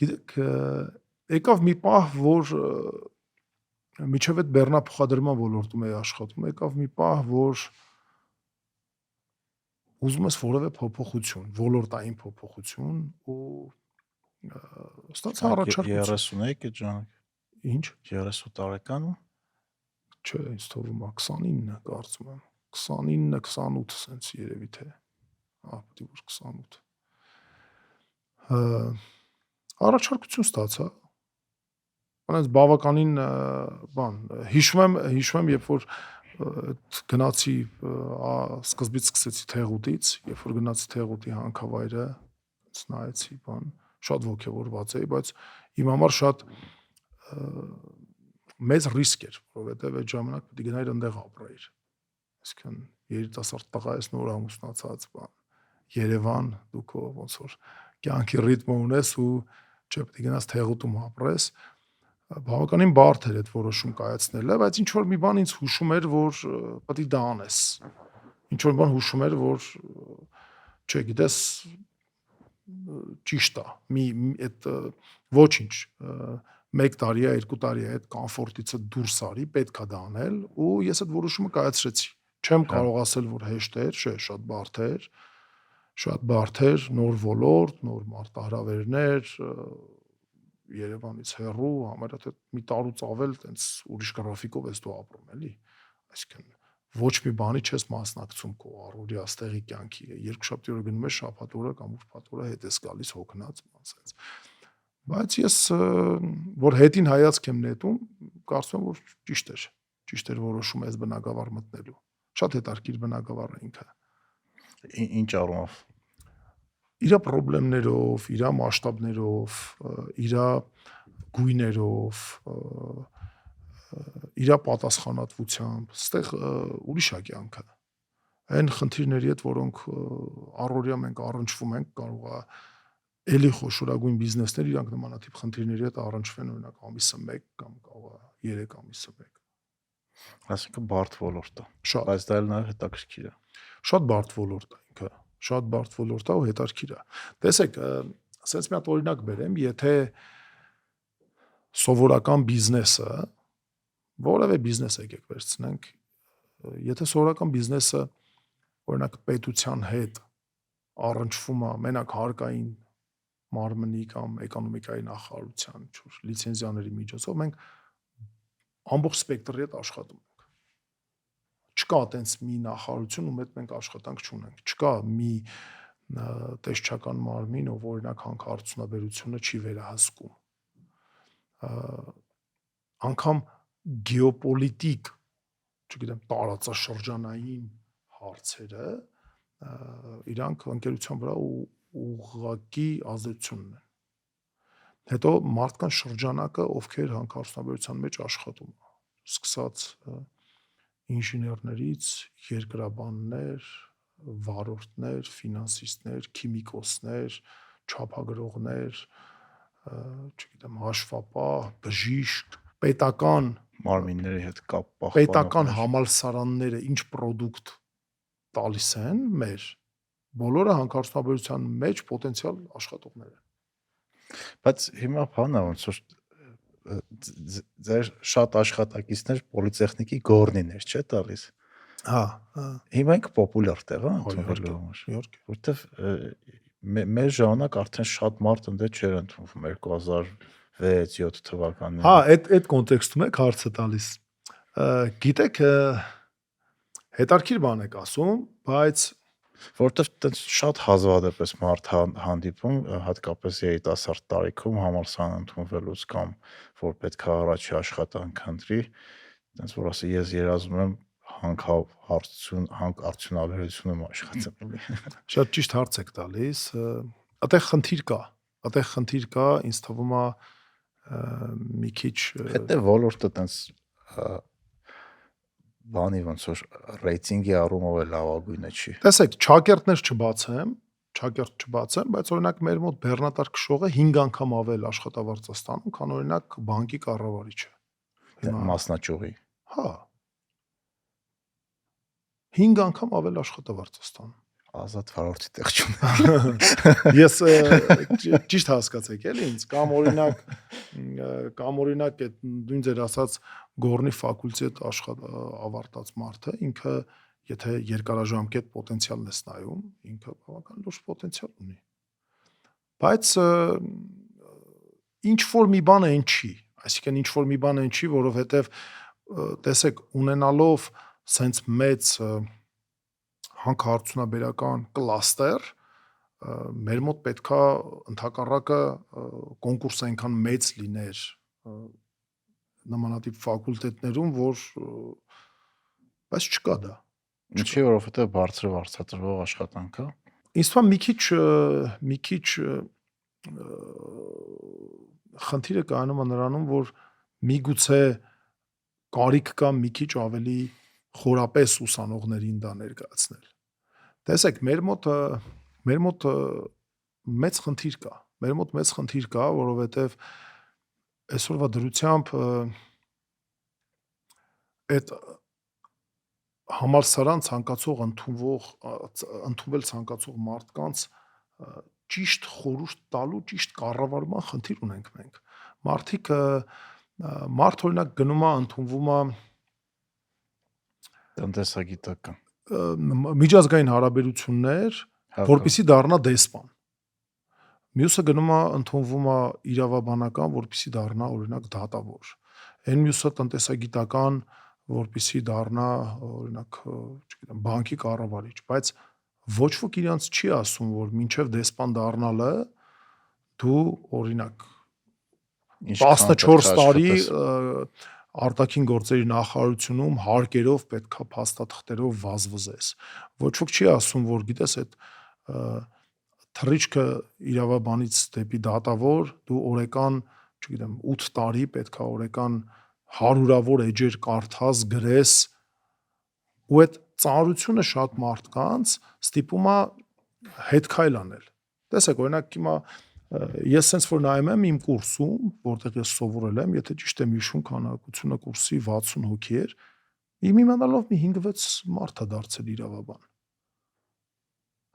Գիտեք, եկավ մի պահ, որ միջև այդ բեռնափոխադրման ոլորտում էի աշխատում, եկավ մի պահ, որ ուզում ես որևէ փոփոխություն, ոլորտային փոփոխություն ու ստացա առաջարկություն։ 30 եք այդ ժամանակ։ Ինչ? 30 տարեկան։ Չէ, ինձ թվում է 29, կարծում եմ։ 29-28 սենց երևի թե։ Պետք է որ 28։ Առաջարկություն ստացա։ Այնպես բավականին բան, հիշում եմ, երբ որ գնացի սկզբից սկսեցի Թեղուտից, երբ որ գնացի Թեղուտի հանքավայրը, նայեցի, բան, շատ ոգևորված էի, բայց իմ համար շատ մեծ ռիսկ էր, որովհետև այդ ժամանակ պետք է գնայր այնտեղ ապրեիր։ Այսինքն երիտասարդ տղա ես, նոր ամուսնացած, բան, Երևան, դու քո ոնց որ կյանքի ռիթմը ունես ու չէ, պետք է գնաս Թեղուտում ապրես։ Բավականին բարդ էր այդ որոշում կայացնելը, բայց ինչ որ մի բան ինձ հուշում էր, որ պետք է դա անես։ Ինչ որ բան հուշում էր, որ չէ, գիտես, ճիշտ է։ Այդ ոչինչ 1 տարի է, 2 տարի է այդ կոմֆորտից դուրս արի, պետք է դա անել ու ես այդ որոշումը կայացրեցի։ Չեմ կարող ասել, որ հեշտ էր, չէ, շատ բարդ էր, նոր ոլորտ, նոր մարտահրավերներ, Երևանից հեռու, համարյա թե մի տարուց ավել, տենց ուրիշ գրաֆիկով ես դու ապրում, էլի։ Այսինքն ոչ մի բանի չես մասնակցում քո առօրյա ստեղի կյանքի։ Երկուշաբթի օրը գնում ես, շաբաթ օրը կամ ուրբաթ օրը հետ ես գալիս հոգնած, ասած։ Բայց ես որ հետին հայացք եմ նետում, կարծում եմ, որ ճիշտ էր որոշումը այս բնակավար մտնելու։ Շատ հետաքրքիր բնակավար է ինքը։ Ինչ առումով։ Իր խնդիրներով, իր մասշտաբներով, իր գույներով, իր պատասխանատվությամբ, այստեղ ուրիշ է կյանքը։ Այն խնդիրների հետ, որոնք առօրյա մենք առնչվում ենք, կարող է էլի խոշորագույն բիզնեսներ իրանք նմանատիպ խնդիրների հետ առնչվեն օրինակ ամիսը 1 կամ կարող է 3 ամիսը 1։ Այսինքն բարդ ոլորտ է։ Շատ, բայց դա էլ նաև հետաքրքիր է։ Շատ բարդ ոլորտ է ինքը, շատ բարդ ոլորտ է ու հետաքրքիր է։ Տեսեք, ասենց մի հատ օրինակ բերեմ, եթե սովորական բիզնեսը, որևէ բիզնես եկեք վերցնենք, եթե սովորական բիզնեսը օրինակ պետության հետ առնչվում է մենակ հարկային մարմնի կամ էկոնոմիկայի նախարարության ինչ-որ լիցենզիաների միջոցով մենք ամբողջ սպեկտրի հետ աշխատում ենք։ Չկա այտենց մի նախարարություն, ում հետ մենք աշխատանք չունենք։ Չկա մի տեսչական մարմին, ով օրինակ հանքարդյունաբերությունը չի վերահսկում։ Անգամ գեոպոլիտիկ, չգիտեմ, տարածաշրջանային հարցերը իրանք ընկերության վրա ուղղակի ազդեցություն ունեն։ Հետո մարդկան շրջանակը, ովքեր հանքարդյունաբերության մեջ աշխատում են, սկսած ինժեներներից, երկրաբաններ, վարորդներ, ֆինանսիստներ, քիմիկոսներ, չափագրողներ, չգիտեմ, հաշվապահ, բժիշկ, պետական մարմինների հետ կապ պետական համալսարանները ինչ պրոդուկտ տալիս են մեր, բոլորը հանքարդյունաբերության մեջ պոտենցիալ աշխատողներ են։ Բայց հիմա բանը ոնց որ ձեր շատ աշխատակիցներ պոլիտեխնիկի գորնիներ չէ տալիս։ Հա, հիմա ինքը պոպուլյար տեղ է ընդունվելու համար, իհարկե։ որտեվ մեր ժամանակ արդեն շատ մարդ ընդ չէր ընդունվում 2006-7 թվականներին։ Հա, այդ կոնտեքստում եք հարցը տալիս։ Գիտեք, հետարքիր բան եք ասում, բայց որտեվ տենց շատ հազվադեպ մարդ հանդիպում, հատկապես երիտասարդ տարիքում համալսարան ընդունվելուց կամ որ պետք է առաջի աշխատանք ընտրի, տենց որ ասի ես երազում եմ հանքարդյունաբերությունում աշխատել։ շատ ճիշտ հարց եք տալիս։ Այդտեղ խնդիր կա, ինձ թվում է մի քիչ Հետո ոլորտը տենց բանի ոնց որ ռեյտինգի առումով է լավագույնը չի։ Տեսեք, չակերտներ չբացեմ, բայց օրինակ մեր մոտ բեռնատար քշողը 5 անգամ ավել աշխատավարձ է ստանում, քան օրինակ բանկի կառավարիչը։ Մասնաճյուղի։ Հա։ 5 անգամ ավել աշխատավարձ է ստանում։ Ազատ վարորդի տեղ չունի։ Ես ճիշտ հասկացեք էլի ինձ, կամ օրինակ այդ նույն ձեր ասած Գորնի ֆակուլտետ ավարտած մարդը, ինքը եթե երկարաժամկետ պոտենցիալն է նայում, ինքը բավական լուրջ պոտենցիալ ունի։ Բայց ինչ որ մի բան այն չի, այսինքն ինչ որ մի բան այն չի, որովհետև տեսեք, ունենալով սենց մեծ հանքարդյունաբերական կլաստեր, մեր մոտ պետքա ընդհակառակը կոնկուրսը այնքան մեծ լիներ նմանատիպ ֆակուլտետներում, որ բայց չկա դա։ Ինչի որովհետև բարձր վարձատրվող աշխատանք է։ Ինձ թվում է մի քիչ խնդիրը կայանում է նրանում, որ միգուցե կարիք կա մի քիչ ավելի խորապես ուսանողներին դա ներկայացնել։ Տեսեք, մեր մոտ մեծ խնդիր կա, որովհետև այսօրվա դրությամբ այդ համալսարան ընդունվել ցանկացող մարդկանց ճիշտ խորհուրդ տալու, ճիշտ կառավարման խնդիր ունենք մենք։ Մարդ օրինակ գնում է ընդունվում է տնտեսագիտական միջազգային հարաբերություններ, որպեսզի դառնա դեսպան։ Մյուսը գնում է ընդունվում է իրավաբանական, որպեսզի դառնա օրինակ դատավոր։ Այն մյուսը տնտեսագիտական, որպեսզի դառնա օրինակ, չգիտեմ, բանկի կառավարիչ, բայց ոչ ոք իրանց չի ասում, որ մինչև դեսպան դառնալը դու օրինակ 14 տարի արտաքին գործերի նախարարությունում հարկերով պետքա փաստաթղթերով վազվզես։ Ոչ ոք չի ասում, որ գիտես այդ թռիչքը իրավաբանից դեպի դատավոր դու օրեկան, չգիտեմ, 8 տարի պետքա օրեկան հարյուրավոր էջեր կարդաս, գրես, ու այդ ծանրությունը շատ մարդկանց ստիպում է հետքայլ անել։ Տեսեք, օրինակ հիմա ես sense որ նայում եմ իմ կուրսում, որտեղ ես սովորել եմ, եթե ճիշտ եմ հիշում, քանակությունը կուրսի 60 հոգի էր, իմ իմանալով մի 5-6 մարդ է դարձել իրավաբան։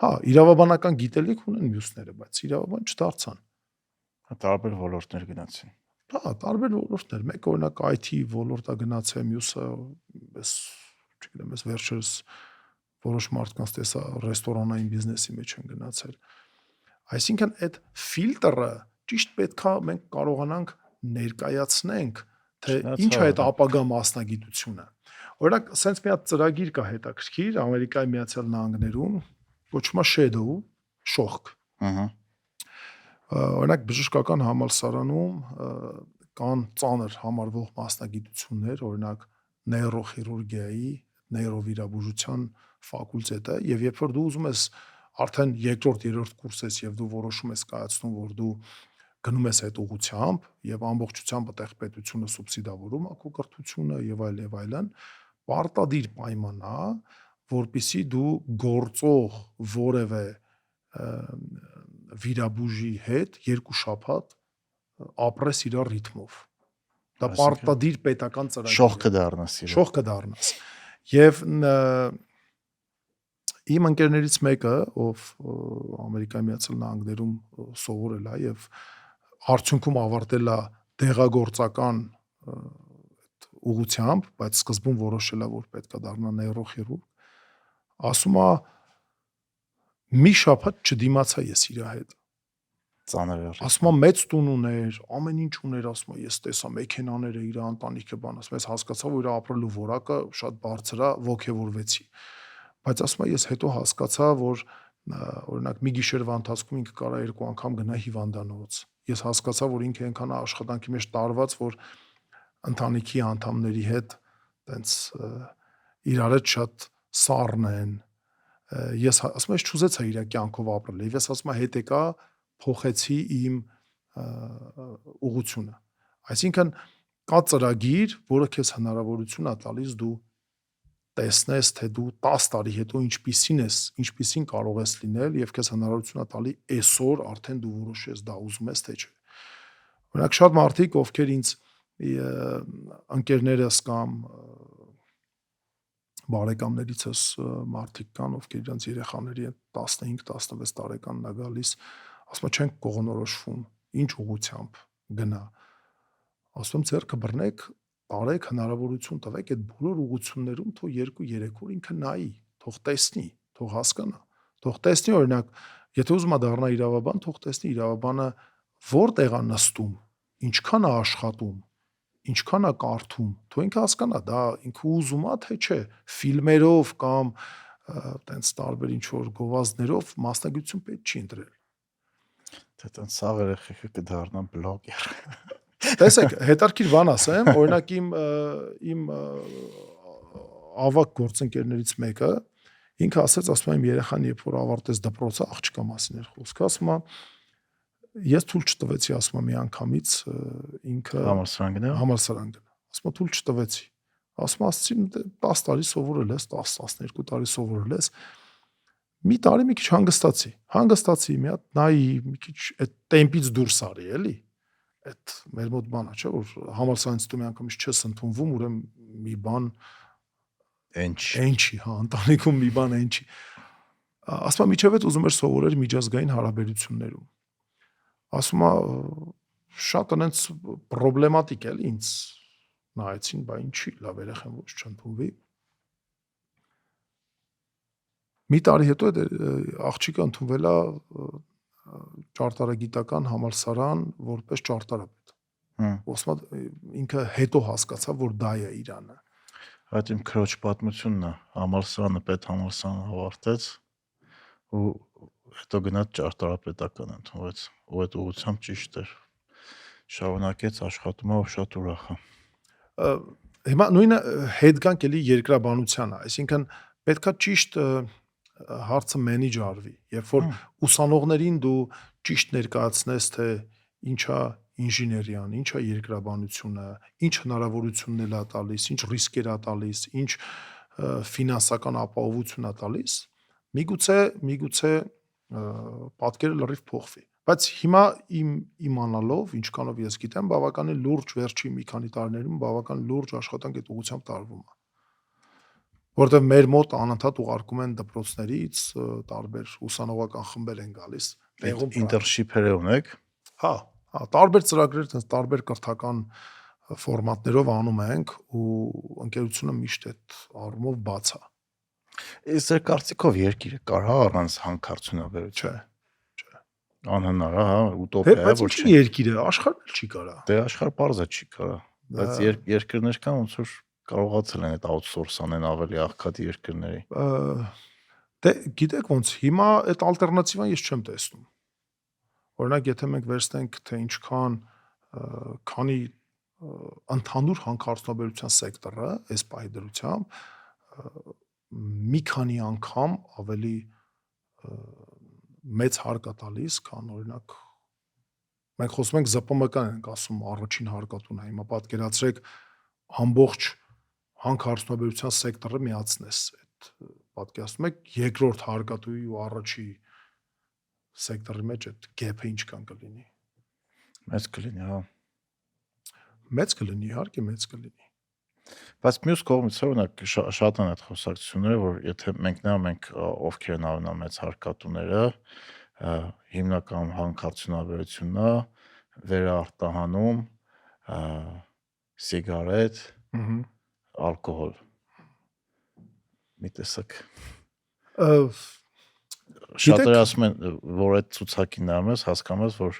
Հա, իրավաբանական գիտելիք ունեն մյուսները, բայց իրավաբան չդարձան։ Տարբեր ոլորտներ գնացին։ Հա, տարբեր ոլորտներ։ Մեկը օրինակ IT ոլորտա գնացել, մյուսը չգիտեմ, ես վերջերս որոշ մարդկանց տեսա ռեստորանային բիզնեսի մեջ են գնացել։ Այսինքն այդ ֆիլտրը ճիշտ պետքա մենք կարողանանք ներկայացնենք, թե ինչ է այդ ապագա մասնագիտությունը։ Օրինակ, սենց մի հատ ծրագիր կա հետաքրքիր Ամերիկայի Միացյալ Նահանգներում, կոչվում է Shadow, շողք։ Օրինակ բժշկական համալսարանում կան ծանր համարվող մասնագիտություններ, օրինակ նեյրոխիրուրգիայի, նեյրովիրաբուժության ֆակուլտետը, եւ երբ որ դու ուզում ես արդեն երկրորդ, երրորդ կուրս ես եւ դու որոշում ես կայացնում, որ դու գնում ես այդ ուղղությամբ եւ ամբողջությամբ այդտեղ պետությունը սուբսիդավորում է քո կրթությունը եւ այլն, պարտադիր պայման է, որպեսզի դու գործող որևէ վիրաբուժի հետ 2 շաբաթ ապրես իր ռիթմով։ Դա պարտադիր պետական ծրագիր է։ Շողքը դառնաս։ Եվ իմ ընկերներից մեկը, ով Ամերիկայի Միացյալ Նահանգներում սովորել է եւ արդյունքում ավարտել է դեղագործական ուղղությամբ, բայց սկզբում որոշել է, որ պետք է դառնա նեյրոխիրուրգ, ասում է մի շաբաթ չդիմացա ես իր հետ։ Ծանր է։ Ասում է մեծ տուն ուներ, ամեն ինչ ուներ, ասում է ես տեսա մեքենաները, իր ընտանիքը բան, ասում ես հասկացա, որ իր ապրելու որակը շատ բարձր է, ոգևորվեցի։ Բայց ասում է ես հետո հասկացա, որ օրինակ մի գիշերվա ընթացքում ինքը կարա 2 անգամ գնա հիվանդանոց։ Ես հասկացա, որ ինքը այնքան աշխատանքի մեջ տարված, որ ընտանիքի անդամների հետ տենց իրար հետ շատ սառն են։ Ես ասում եմ, ես չուզեցա իր կյանքով ապրել։ Եվ ես ասում եմ, հետ եկա փոխեցի իմ ուղղությունը։ Այսինքն կա ծրագիր, որը քեզ հնարավորություն է տալիս դու տեսնես, թե դու 10 տարի հետո ինչպիսին կարող ես լինել եւ քեզ հնարավորություն է տալի այսօր արդեն դու որոշես դա ուզում ես թե չէ։ Օրինակ շատ մարդիկ, ովքեր ինձ ընկերներս կամ բարեկամներիցս մարդիկ կան, ովքեր իրենց երեխաների հետ 15-16 տարեկանն է գալիս, ասում են չենք կողնորոշվում, ինչ ուղղությամբ գնա։ Ասում եմ ձեռքը բռնեք, տարեք հնարավորություն տվեք այդ բոլոր ուղղություններում թող 2-3 օր ինքը նայի, թող տեսնի, թող հասկանա, թող տեսնի օրինակ, եթե ուզում է դառնա իրավաբան, թող տեսնի իրավաբանը որտեղ է նստում, ինչքան է աշխատում, ինչքան է կարդում, թող ինքը հասկանա, դա ինքը ուզում է թե չէ, ֆիլմերով կամ տենց տարբեր ինչ որ գովազդներով մասնագիտություն պետք չի ընտրել։ Թե տենց սաղ երեխեքը կդառնան բլոգեր։ Տեսեք, հետարքիր բան ասեմ, օրինակ իմ ավակ գործընկերներից մեկը ինքը ասեց, ասում եմ երեխան երբ որ ավարտեց դպրոցը, աղջկա մասին էր խոսքը, ասում է ես թույլ չտվեցի, ասում եմ մի անգամից ինքը համալսարան գնա։ Ասում եմ թույլ չտվեցի։ Ասում ասեցի 10 տարի սովորել ես, 10-12 տարի սովորել ես։ Մի տարի մի քիչ հանգստացի, մի հատ նայի, մի քիչ այդ տեմպից դուրս արի, էլի։ Այդ մեր մոտ բան է, չէ՞, որ համալսարանից դու մի անգամից չես ընդունվում, ուրեմն մի բան այնչի, հա, ընտանիքում մի բան այնչի։ Ասում եմ միջև այդ ուզում էր սովորել միջազգային հարաբերություններում։ Ասում է շատ այնց պրոբլեմատիկ էլի ինձ նայեցին, բա ինչի, լավ երեխան ոչ չընդունվի։ Մի տարի հետո այդ աղջիկը ընդունվել է ճարտարագիտական համալսարան որպես ճարտարապետ։ Ոսմա ինքը հետո հասկացավ, որ դա է Իրանը։ Այդ իմ քրոջ պատմությունն է, համալսարանը պետհամալսարանը ավարտեց ու հետո գնաց ճարտարապետական ընդունվեց, ու այդ ուղղությամբ ճիշտ էր։ Շարունակեց աշխատումը, շատ ուրախ է։ Հիմա նույնը հետ գանք էլի երկրաբանությանը, այսինքն պետքա ճիշտ հարցը մենեջ արվի, երբ որ ուսանողներին դու ճիշտ ներկայացնես, թե ինչա ինժեներիան, ինչա երկրաբանությունը, ինչ հնարավորություններ է տալիս, ինչ ռիսկեր է տալիս, ինչ ֆինանսական ապահովություն է տալիս, միգուցե պատկերը լրիվ փոխվի։ Բայց հիմա իմանալով, ինչքանով ես գիտեմ, բավականին լուրջ վերջի մի քանի տարիներում բավական լուրջ աշխատանք այդ ուղղությամբ տարվում է։ Որտեղ մեր մոտ անընդհատ ուղարկում են դպրոցներից, տարբեր ուսանողական խմբեր են գալիս, ինտերնշիփեր ունեք։ Հա, տարբեր ծրագրեր, տարբեր կրթական ֆորմատներով անում ենք ու ընկերությունը միշտ այդ առումով բաց է։ Իսկ ձեր կարծիքով երկիրը կարա առանց հանքարդյունաբերության։ Չէ։ Անհնար է, հա, ուտոպիա է, Բայց որ ինչի երկիր է, աշխարհն էլ չի կարա։ դե աշխարհ պարզը չի կարա, բայց երկրներ կան, ոնց որ կարողացել են այդ outsource անեն ավելի աղքատ երկրների։ Դե գիտեք ոնց, հիմա այդ ալտերնատիվան ես չեմ տեսնում։ Օրինակ, եթե մենք վերցնենք, թե ինչքան քանի ընդհանուր հանքարդյունաբերության սեկտորը այս պահի դրությամբ մի քանի անգամ ավելի մեծ հարկ է տալիս, քան օրինակ մենք խոսում ենք ԶՊՄԿ-ն ենք ասում առաջին հարկատուն է։ Հիմա պատկերացրեք ամբողջ հանքարդյունաբերության սեկտորը միացնես այդ պատկերացնում եք երկրորդ հարկատուի ու առաջի սեկտորի մեջ այդ գեփը ինչքան կլինի։ Մեծ կլինի, հա։ Մեծ կլինի, իհարկե մեծ կլինի։ Բայց մյուս կողմից օրինակ շատ են այդ խոսակցությունները, որ եթե մենք նայում ենք ովքեր են ամենամեծ հարկատուները, հիմնական հանքարդյունաբերությունն է, վերարտահանում, սիգարետ, ալկոհոլ։ Մի տեսակ շատերը ասում են, որ այդ ցուցակին նայում ես, հասկանում ես, որ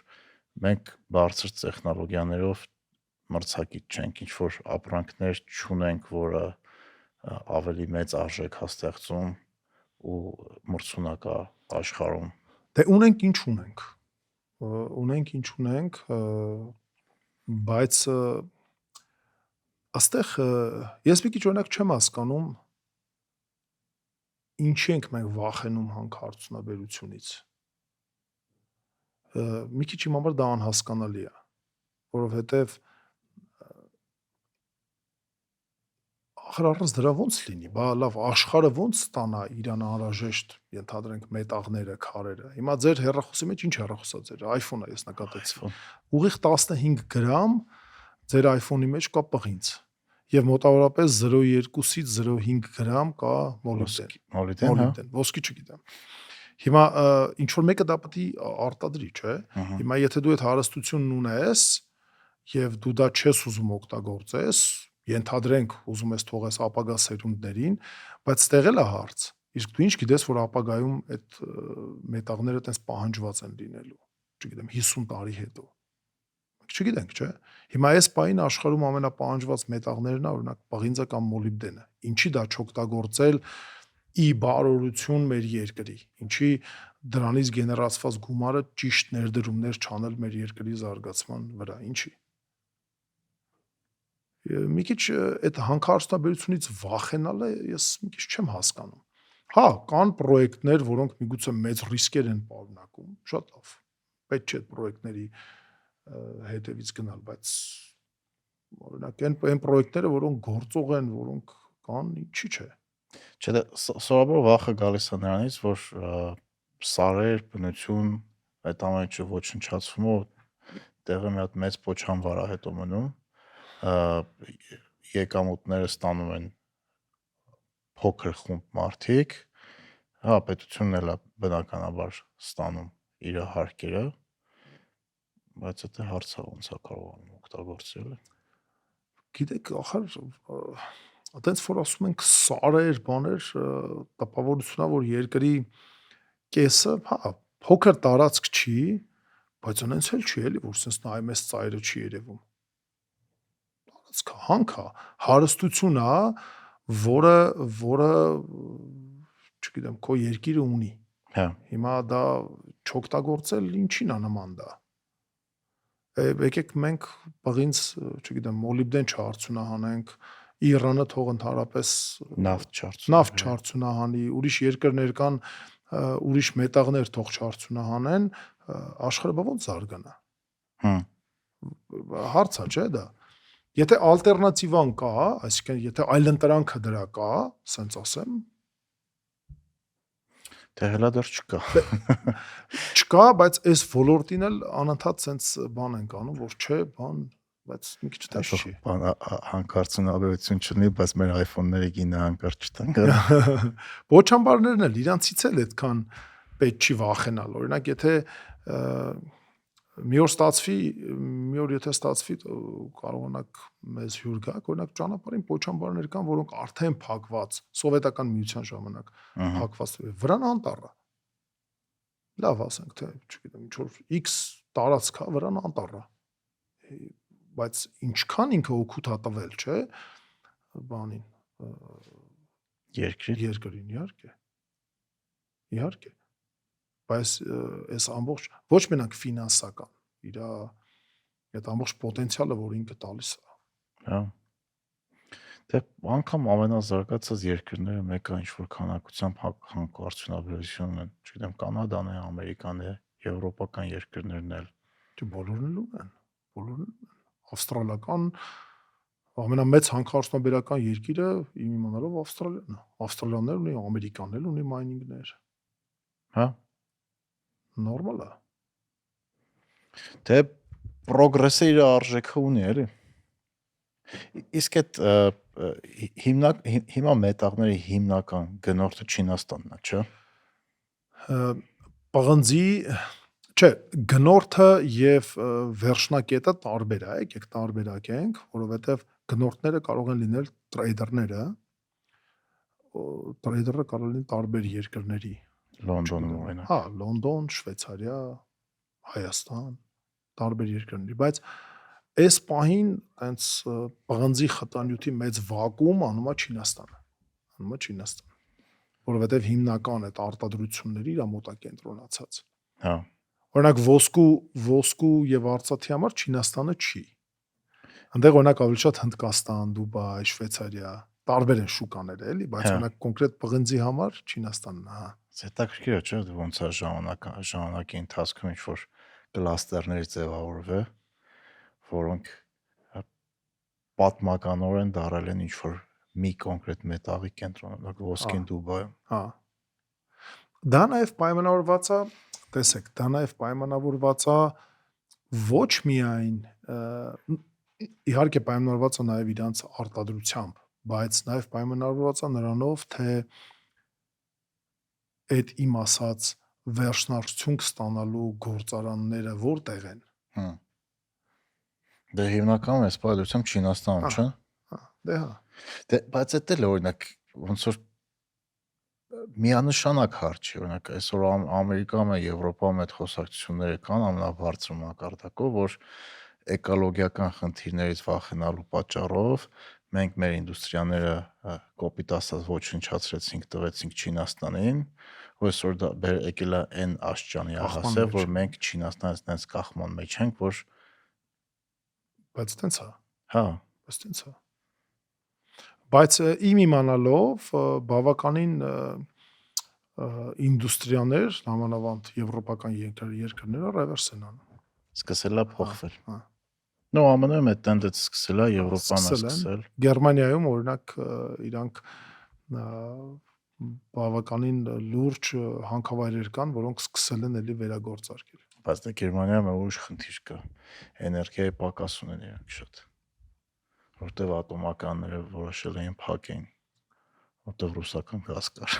մենք բարձր տեխնոլոգիաներով մրցակից չենք, ինչ որ ապրանքներ չունենք, որը ավելի մեծ արժեք հաստեղծում ու մրցունակ է աշխարհում։ Դե ունենք ինչ ունենք, բայց աստեղ ես մի քիչ օրինակ չեմ հասկանում ինչի ենք մենք վախենում հանքարդյունաբերությունից։ Մի քիչ իմ համար դա անհասկանալի է, որովհետև ախր առանց դրա ոնց լինի, բա լավ աշխարհը ոնց ստանա իրան անհրաժեշտ ենթադրենք մետաղները, քարերը։ Հիմա ձեր հեռախոսի մեջ ինչ հեռախոսա ձեր iPhone-ը ես նկատեցի։ Ուղիղ 15 գրամ ձեր iPhone-ի մեջ կա պղինձ եւ մոտավորապես 0.2-ից 0.5 գրամ կա մոլիբդեն, ոսկի չգիտեմ։ Հիմա ինչ որ մեկը դա պետք է արտադրի, չէ՞։ Հիմա եթե դու այդ հարստությունն ունես եւ դու դա չես ուզում օգտագործես, ենթադրենք ուզում ես թողես ապագա սերունդներին, բայց ստեղ էլ է հարց։ Իսկ դու ինչ գիտես, որ ապագայում այդ մետաղները տես պահանջված են լինելու, չգիտեմ 50 տարի հետո։ Չգիտենք, չէ՞։ Հիմա այս պահին աշխարհում ամենապահանջված մետաղներն է, օրինակ պղինձը կամ մոլիբդենը։ Ինչի դա չօգտագործել ի բարօրություն մեր երկրի։ Ինչի դրանից գեներացված գումարը ճիշտ ներդրումներ չանել մեր երկրի զարգացման վրա, ինչի։ Մի քիչ այդ հանքարդյունաբերությունից վախենալը ես մի քիչ չեմ հասկանում։ Հա, կան պրոյեկտներ, որոնք միգուցե մեծ ռիսկեր են պարունակում, շատ լավ։ Պետք չէ այդ պրոյեկտների հետևից գնալ, բայց օրինակ այն պրոյեկտները, որոնք գործող են, որոնք կան, ինչի՞ չէ։ Չէ, սովորաբար վախը գալիս է նրանից, որ սարեր, բնություն, այդ ամեն ինչը ոչնչացվում ու տեղը մի հատ մեծ փոչանվար է հետո մնում, եկամուտները ստանում են փոքր խումբ մարդիկ, հա, պետությունն էլ է բնականաբար ստանում իր հարկերը, բայց դա հարցը ոնց է կարողանում օգտագործել։ Գիտեք, ախր այտենց որ ասում ենք սարեր, բաներ, տպավորությունա որ երկրի կեսը, հա, փոքր տարածք չի, բայց այնց էլ չի էլի, որ sense նայում ես ծայրը չի երևում։ Տարածքը հանքա, հարստություն է, որը չգիտեմ, քո երկիրը ունի։ Հա։ Հիմա դա չօգտագործել ինչին է նման դա։ Եկեք մենք պղինձ, չգիտեմ, մոլիբդեն չարդյունահանենք, Իրանը թող ընդհանրապես նավթ չարդյունահանի, ուրիշ երկրներ կան, ուրիշ մետաղներ թող չարդյունահանեն, աշխարհը ոնց զարգանա։ Հարց է, չէ՞ դա։ Եթե ալտերնատիվան կա, այսինքն եթե այլընտրանքը դրա կա, ասենց ասեմ, դե հələ դեռ չկա։ Չկա, բայց այս ոլորտին էլ անընդհատ sense բան ենք անում, որ չէ, բան, բայց մի քիչ տես չի։ Բան հանքարդյունաբերություն չունի, բայց մեր iPhone-ների գինը հանկարծ չտանք։ Ոչամբարներն էլ իրանցից էլ այդքան պետք չի վախենալ։ Օրինակ, եթե մի օր եթե ստացվի կարողանաք մեզ հյուր գաք, օրինակ ճանապարհին պոչամբարներ կան, որոնք արդեն փակված, սովետական միության ժամանակ փակված, վրան անտառը։ լավ ասենք թե, չգիտեմ, ինչ որ X տարածք է, վրան անտառ է։ Բայց ինչքան ինքը օգուտ է տվել, չէ, բանին, Երկրին։ Իհարկե։ Բայց այս ամբողջ ոչ մենակ ֆինանսական, իր այդ ամբողջ պոտենցիալը, որ ինքը տալիս է։ Հա։ Դե անգամ ամենազարգացած երկրները մեկը ինչ որ քանակությամբ արդյունաբերություն ունեն, չգիտեմ, Կանադան է, Ամերիկան է, եվրոպական երկրներն էլ։ Չէ, բոլորն ունեն։ Ավստրալիական ամենամեծ հանքարդյունաբերական երկիրը իմ իմանալով Ավստրալիան է։ Ավստրալիաներ ունի, Ամերիկանն էլ ունի մայնինգներ։ Հա։ Նորմալ է։ Դե պրոգրեսը իր արժեքը ունի, էլի։ Իսկ այդ հիմա մետաղների հիմնական գնորդը Չինաստանն է, չէ՞։ Պղնձի, չէ, գնորդը եւ վերջնակետը տարբեր է, եկեք տարբերակենք, որովհետեւ գնորդները կարող են լինել տրեյդերները, տրեյդերը կարող են տարբեր երկրների, Լոնդոնում օրինակ։ հա, Լոնդոն, Շվեյցարիա, Հայաստան, տարբեր երկրների, բայց այս պահին այնց պղնձի խտանյութի մեծ վակուում անում է Չինաստանը, որովհետև հիմնական այդ արտադրությունների իր մոտ է կենտրոնացած։ Հա։ Օրինակ ոսկու եւ արծաթի համար Չինաստանը չի։ Այնտեղ օրինակ ավելի շատ Հնդկաստան, Դուբայ, Շվեյցարիա, տարբեր են շուկաները, էլի, բայց օրինակ կոնկրետ պղնձի համար Չինաստանն է, հա։ Հետաքրքիր է, չէ՞, ոնց է ժամանակի ընթացքում ինչ որ կլաստերներ ձևավորվել, որոնք պատմականորեն դարել են ինչ որ մի կոնկրետ մետաղի կենտրոն, օրինակ ոսկին Դուբայում։ Հա։ Դա նաև պայմանավորված է, տեսեք, դա նաև պայմանավորված է ոչ միայն իհարկե պայմանավորված է նաև իրանց արտադրությամբ, բայց նաև պայմանավորված է նրանով, թե այդ իմ ասած վերջնարդյունք ստանալու գործարանները որտեղ են։ Դե հիմնականում էս պատմությամբ Չինաստանում, չէ՞։ Դե հա։ Դե բայց դա էլ օրինակ ոնց որ միանշանակ հարց չի, օրինակ այսօր Ամերիկայում է, Եվրոպայում այդ խոսակցությունները կան ամենաբարձր մակարդակով, որ էկոլոգիական խնդիրներից վախենալու պատճառով մենք մեր ինդուստրիաները կոպիտ ասած ոչնչացրեցինք, տվեցինք Չինաստանին, ու այսօր դա եկել է այն աշճանի հասել, որ մենք Չինաստանից այնց կախման մեջ ենք, որ բայց տենց է։ հա, բայց տենց է։ Բայց իմ իմանալով բավականին ինդուստրիաներ, նամանավանդ եվրոպական երկրները ռևերս են անում։ Սկսել է փոխվել։ Հա։ Նո, ԱՄՆ-ում այդ տենդենսը սկսել է, Եվրոպան է սկսել։ Գերմանիայում օրինակ իրանք բավականին լուրջ հանքավայրեր կան, որոնք սկսել են էլի վերագործարկել։ Բայց դա Գերմանիայում ուրիշ խնդիր կա։ Էներգիայի պակաս ունեն իրանք շատ։ Որտեվ ատոմականները որոշել էին փակեն, որտեվ ռուսական գազ կար։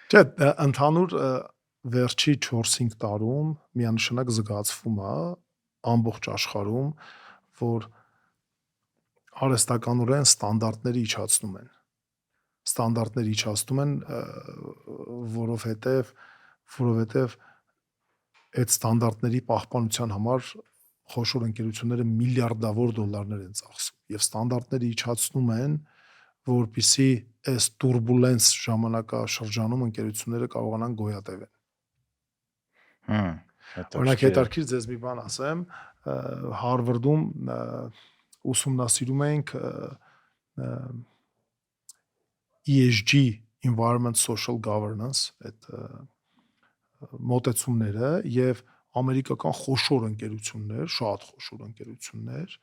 Չէ, ընդհանուր վերջի 4-5 տարում միանշանակ զգացվում է ամբողջ աշխարհում, որ արհեստականորեն ստանդարտները իջացնում են։ Ստանդարտները իջացնում են, որովհետև այդ ստանդարտների պահպանության համար խոշոր ընկերությունները միլիարդավոր դոլարներ են ծախսում եւ ստանդարտները իջացնում են, որպեսզի այս турբուլենս ժամանակաշրջանում ընկերությունները կարողանան գոյատևել։ Օրինակ հետաքրքիր ձեզ մի բան ասեմ, Հարվարդում ուսումնասիրում ենք ESG, Environment Social Governance, այդ մոտեցումները եւ ամերիկական խոշոր ընկերություններ, շատ խոշոր ընկերություններ,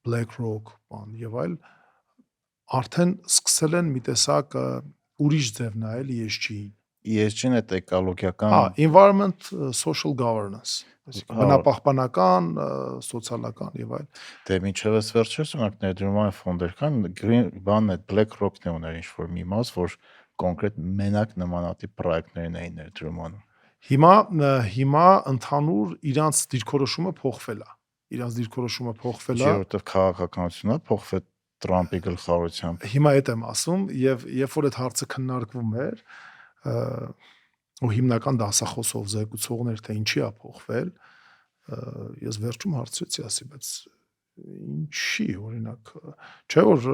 BlackRock, բան եւ այլ, արդեն սկսել են մի տեսակ ուրիշ ձև նայել ESG-ին։ ESG-ն է էկոլոգիական, հա, Environment Social Governance, այսինքն բնապահպանական, սոցիալական եւ այլ։ Դե մինչև այս վերջերս ունենք ներդրումային ֆոնդեր կան, բանն է BlackRock-ն է ուներ ինչ-որ մի մաս, որ կոնկրետ մենակ նմանատիպ պրոյեկտներին էին ներդրում անում։ Հիմա ընդհանուր իրանց դիրքորոշումը փոխվել է։ Որովհետև քաղաքականությունն է փոխվել, Տրամպի գլխավորությամբ։ Հիմա այդ եմ ասում եւ երբ որ այդ հարցը քննարկվում էր, ու հիմնական դասախոսով զեկուցողներ թե ինչի է փոխվել, ես վերջում հարցրեցի, ասի, բայց ինչի, օրինակ, չէ որ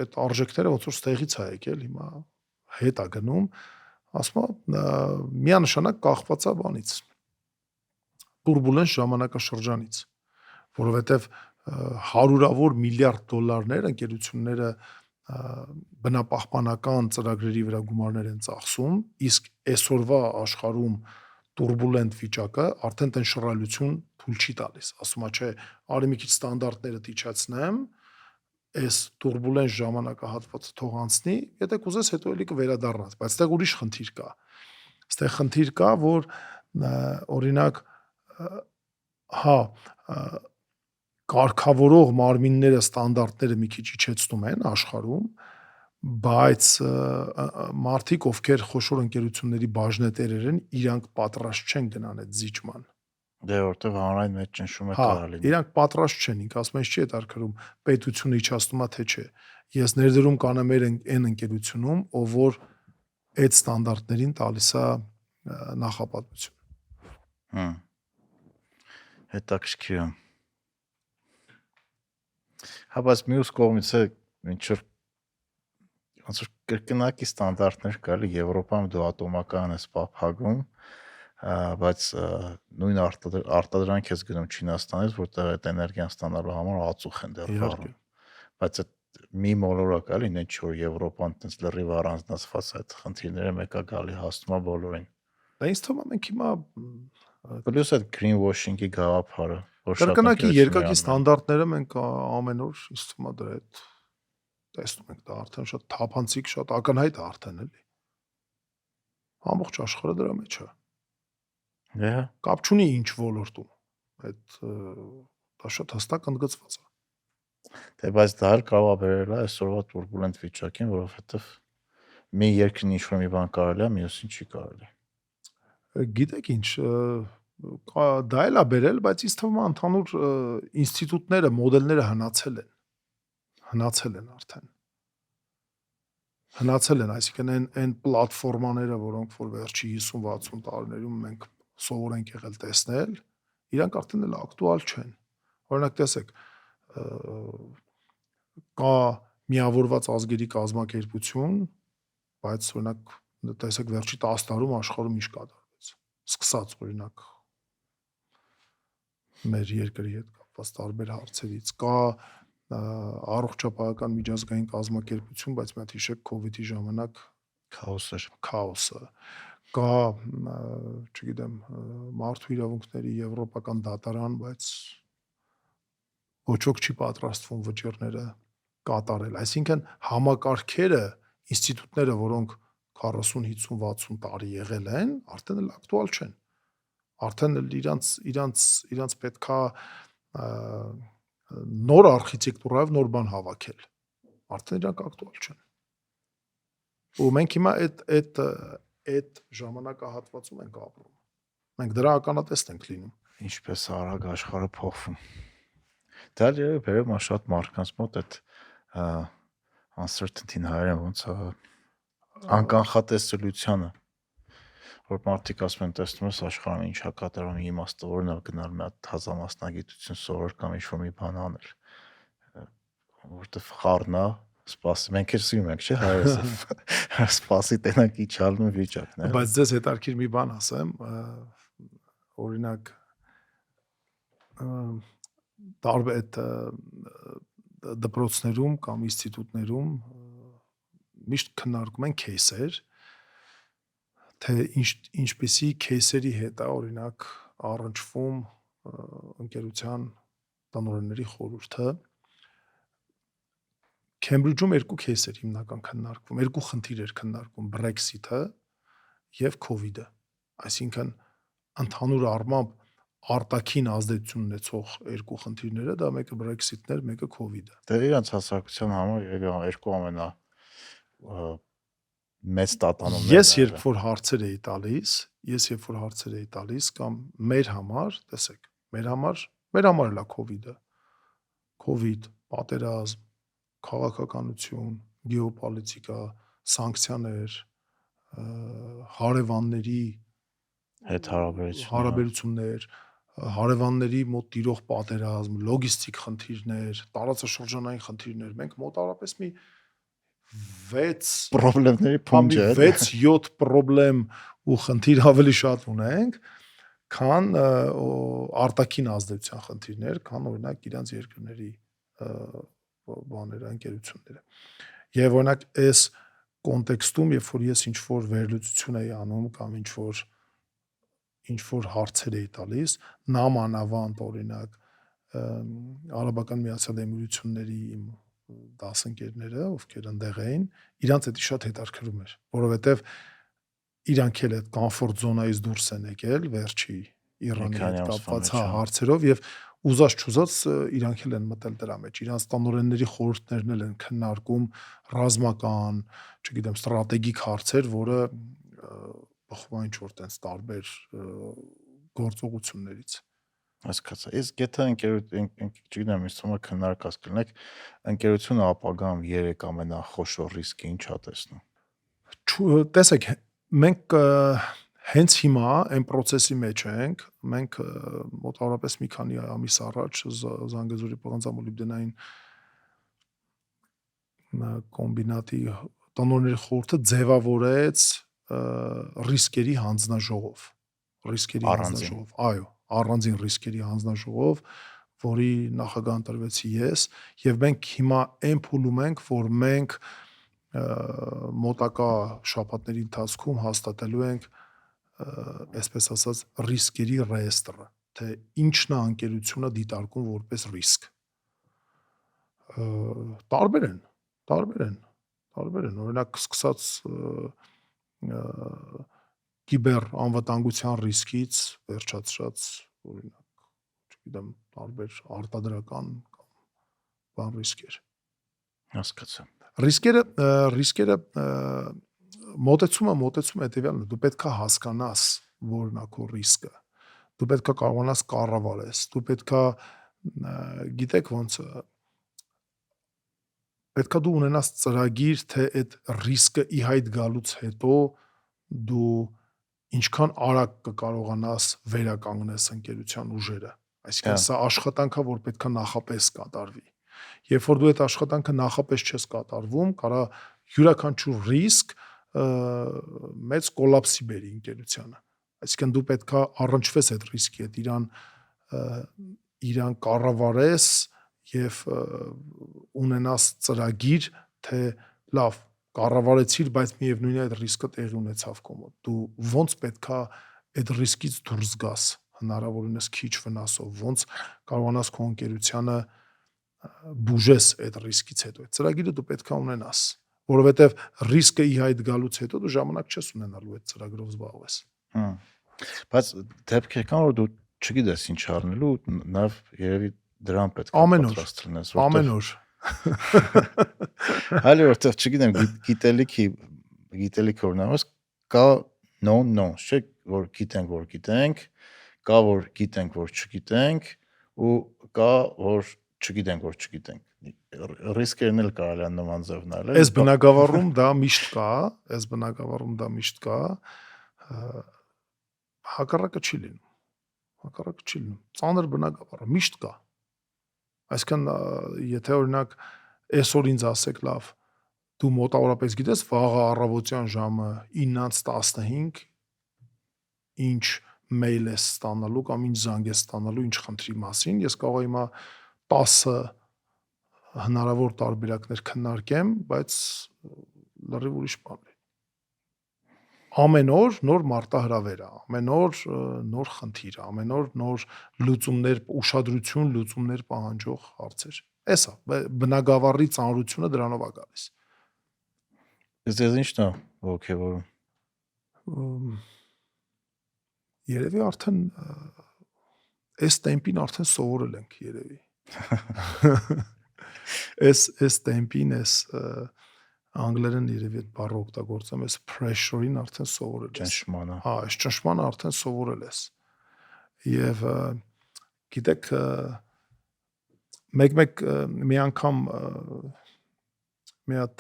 այդ արժեքները ոնց որ ստեղից է եկել, հիմա հետ է գնում, ասում է միանշանակ կախված է բանից, տուրբուլենտ ժամանակաշրջանից, որովհետև հարյուրավոր միլիարդ դոլարներ ընկերությունները բնապահպանական ծրագրերի վրա գումարներ են ծախսում, իսկ այսօրվա աշխարհում տուրբուլենտ վիճակը արդեն տեն շռայլություն թույլ չի տալիս, ասում է, չէ, արի մի քիչ ստանդարտները իջացնեմ, այս տուրբուլենտ ժամանակահատվածը թող անցնի, եթե կուզես հետո էլի կվերադառնաս, բայց այդտեղ ուրիշ խնդիր կա։ Այստեղ խնդիր կա, որ օրինակ հա կարգավորող մարմինները ստանդարտները մի քիչ իջեցնում են աշխարհում, բայց մարդիկ, ովքեր խոշոր ընկերությունների բաժնետերեր են, իրանք պատրաստ չեն գնան այդ զիջման։ Դե որտեղ հանրային մեջ ճնշում է Հա, կարա լինի։ իրանք պատրաստ չեն, ինք ասում են, չի հետարքրում, պետությունը իջացնում է թե չէ։ Ես ներդրում կանեմ այն ընկերությունում, ով որ այդ ստանդարտներին տալիս է նախապատվություն։ Հետաքրքիր է։ Հա, բայց մյուս կողմից է ինչ-որ ոնց որ կրկնակի ստանդարտներ կա, Եվրոպայում դու ատոմական ես փափագում, բայց նույն արտադրանք ես գնում Չինաստանից, որտեղ այդ էներգիան ստանալու համար ածուխ են դեռ վառում։ Բայց այդ մի մոլորակ էլի, ինչ որ Եվրոպան տես լրիվ առանձնացված այդ խնդիրները մեկը գալի հասնում է բոլորին։ Դա ինձ թվում է մենք հիմա Պլյուս այդ green washing-ի գաղափարը, որ շատ կրկնակի երկակի ստանդարտները մենք ամեն օր ինձ թվում է դրա հետ տեսնում ենք, դա արդեն շատ թափանցիկ, շատ ակնհայտ է արդեն էլի։ Ամբողջ աշխարհը դրա մեջ է։ Դե հա։ Կապ չունի ինչ ոլորտում։ Այդ դա շատ հստակ ընդգծված է։ Դե բայց դա էլ կարող է բերել այսօրվա տուրբուլենտ վիճակին, որովհետև մի երկրին ինչ-որ մի բան կարելի է, մյուսին չի կարելի։ Գիտեք ինչ, դա էլ է բերել, բայց ինձ թվում է ընդհանուր ինստիտուտները, մոդելները հնացել են արդեն։ Հնացել են, այսինքն այն պլատֆորմաները, որոնք որ վերջի 50-60 տարիներում մենք սովոր ենք եղել տեսնել, իրանք արդեն էլ ակտուալ չեն։ Օրինակ տեսեք, կա միավորված ազգերի կազմակերպություն, բայց օրինակ տեսեք վերջի 10 տարում աշխարհում ինչ կատարվեց։ Սկսած օրինակ մեր երկրի հետ կապված տարբեր հարցերից, կա առողջապահական միջազգային կազմակերպություն, բայց մի հատ հիշեք COVID-ի ժամանակ քաոսը, կա, չգիտեմ, մարդու իրավունքների եվրոպական դատարան, բայց ոչ ոք չի պատրաստվում վճիռները կատարել, այսինքն համակարգերը, ինստիտուտները, որոնք 40, 50, 60 տարի եղել են, արդեն էլ ակտուալ չեն։ Արդեն էլ իրանց պետքա նոր արխիտեկտուրայով նոր բան հավաքել։ Արդեն իրանք ակտուալ չեն։ Ու մենք հիմա այդ ժամանակահատվածում ենք ապրում։ Մենք դրա ականատես ենք լինում։ Ինչպես արագ աշխարհը փոխվում։ Դա վերում է շատ մարդկանց մոտ այդ uncertainty-ն հայերեն ոնց է անկանխատեսելիությանը, որ մարդիկ ասում են տեսնում ես աշխարհում ինչա կատարում իմաստավորն է գնալ մի հատ հազամասնագիտություն սովոր կամ ինչ-որ մի բան անել, որտեվ խառնա, սպասի, մենք էլ սիրում ենք, չէ՞, հայերս սպասի տենակ իջալու վիճակն է։ Բայց ձեզ հետաքրքիր մի բան ասեմ, օրինակ տարբեր այդ դպրոցներում կամ ինստիտուտներում միշտ քննարկում են кейսեր, թե ինչպիսի кейսերի հետ է օրինակ առնչվում ընկերության տնօրենների խորհուրդը։ Քեմբրիջում երկու кейս էր հիմնական քննարկվում, երկու խնդիր էր քննարկվում՝ Brexit-ը եւ COVID-ը։ Այսինքն ընդհանուր առմամբ արտաքին ազդեցություն ունեցող երկու խնդիրները, դա մեկը Brexit-ն էր, մեկը COVID-ը։ Դե իրանց հասարակության համար երկու ամենա մեծ տատանումներն Ես երբ որ հարցեր էի տալիս կամ մեր համար, տեսեք, մեր համար էլ է COVID-ը։ COVID, պատերազմ, քաղաքականություն, գեոպոլիտիկա, սանկցիաներ, հարևանների հետ հարաբերություններ, հարևանների մոտ տիրող պատերազմ, լոգիստիկ խնդիրներ, տարածաշրջանային խնդիրներ, մենք մոտավորապես մի 6 պրոբլեմների փունջ է, 6-7 պրոբլեմ ու խնդիր ավելի շատ ունենք, քան արտաքին ազդեցության խնդիրներ, քան օրինակ իրանց երկրների բաները, ընկերությունները։ Եվ օրինակ այս կոնտեքստում, երբ որ ես ինչ-որ վերլուծություն էի անում կամ ինչ-որ հարցեր էի տալիս, նամանավանդ օրինակ Արաբական Միացյալ Էմիրությունների իմ դասընկերները, ովքեր այնտեղ էին, իրանց էդի շատ հետաքրքրում էր, որովհետև իրանք էլ այդ կոմֆորտ զոնայից դուրս են եկել վերջի Իրանի հետ կապված հարցերով եւ ուզած-չուզած իրանք էլ են մտել դրա մեջ, իրանց տանօրենների խորհուրդներն էլ են քննարկում ռազմական, չգիտեմ, ստրատեգիկ հարցեր, որը բխում ինչ որ տենց տարբեր գործողություններից։ Հասկացա։ Իսկ եթե չգիտեմ, ինձ թվում է քննարկած կլինեք, ընկերությունը ապագայում 3 ամենախոշոր ռիսկը ինչ է տեսնում։ Տեսեք, մենք հենց հիմա այն process-ի մեջ ենք, մենք մոտավորապես մի քանի ամիս առաջ Զանգեզուրի պղնձամոլիբդենային կոմբինատի տնօրենների խորհուրդը ձևավորեց ռիսկերի հանձնաժողով, այո, առանձին ռիսկերի հանձնաժողով, որի նախագահ ընտրվեցի ես, եւ մենք հիմա այն փուլում ենք, որ մենք մոտակա շաբաթների ընթացքում հաստատելու ենք այսպես ասած ռիսկերի ռեեստրը, թե ինչն է անկերությունը դիտարկում որպես ռիսկ։ Տարբեր են, օրինակ սկսած կիբեր անվտանգության ռիսկից վերջացրած օրինակ, չգիտեմ, տարբեր արտադրական կամ բան ռիսկեր։ Հասկացա։ Ռիսկերը մոտեցումը հետեւյալն է, դու պետքա հասկանաս որն է քո ռիսկը, դու պետքա կարողանաս կառավարես, դու պետքա գիտեք ոնց պետքա դու ունենաս ծրագիր, թե այդ ռիսկը ի հայտ գալուց հետո դու ինչքան արագ կկարողանաս վերականգնես ընկերության ուժերը, այսինքն սա աշխատանք է, որ պետքա նախապես կատարվի։ Երբ որ դու այդ աշխատանքը նախապես չես կատարվում, կարա յուրաքանչյուր ռիսկ մեծ կոլապսի բերի ընկերությանը։ Այսինքն դու պետքա առնչվես այդ ռիսկի հետ, իրան կառավարես եւ ունենաս ծրագիր, թե լավ, կառավարեցիր, բայց միևնույն է այդ ռիսկը տեղի ունեցավ քո մոտ։ Դու ոնց պետքա այդ ռիսկից դուրս գաս հնարավորինս քիչ վնասով, ոնց կարողանաս քո ընկերությանը բուժես այդ ռիսկից հետո։ Այդ ծրագիրը դու պետքա ունենաս, որովհետև ռիսկը ի հայտ գալուց հետո դու ժամանակ չես ունենալու այդ ծրագրով զբաղվես։ Բայց դեպքեր կան, որ դու չգիտես ինչ առնելու, նաև երևի դրան պետք է պատրաստ լինես, ամեն օր։ Հələ որտեղ չգիտեմ, գիտելիք օրնամաս կա no, չէ, որ գիտենք, կա որ գիտենք, որ չգիտենք, ու կա որ չգիտենք, որ չգիտենք։ Ռիսկերն էլ կարելի է նման ձև նայել։ Այս բնակավարում դա միշտ կա, հակառակը չի լինում։ Ծանր բնակավարը միշտ կա։ Այսինքն, եթե օրինակ այսօր ինձ ասեք, լավ, դու մոտավորապես գիտես վաղը առավոտյան ժամը 9:15 ինչ մեյլ ես ստանալու կամ ինչ զանգ ես ստանալու ինչ խնդրի մասին, ես կարող եմ 10 հնարավոր տարբերակներ քննարկեմ, բայց լրիվ ուրիշ բան է։ Ամեն օր նոր մարտահրավեր է, ամեն օր նոր խնդիր է, ամեն օր նոր լուծումներ պահանջող հարցեր։ Էսա բնագավառի ծանրությունը դրանով է գալիս։ Ձեզ ի՞նչն է ոգևորում։ Երևի արդեն այս տեմպին արդեն սովորել ենք երևի։ Այս տեմպին, անգլերեն երևի այդ բառը օգտագործեմ, այս pressure-ին արդեն սովորել ես։ Ճնշմանը։ Հա, այս ճնշմանը արդեն սովորել ես։ Եվ գիտեք, մեկ մի անգամ մի հատ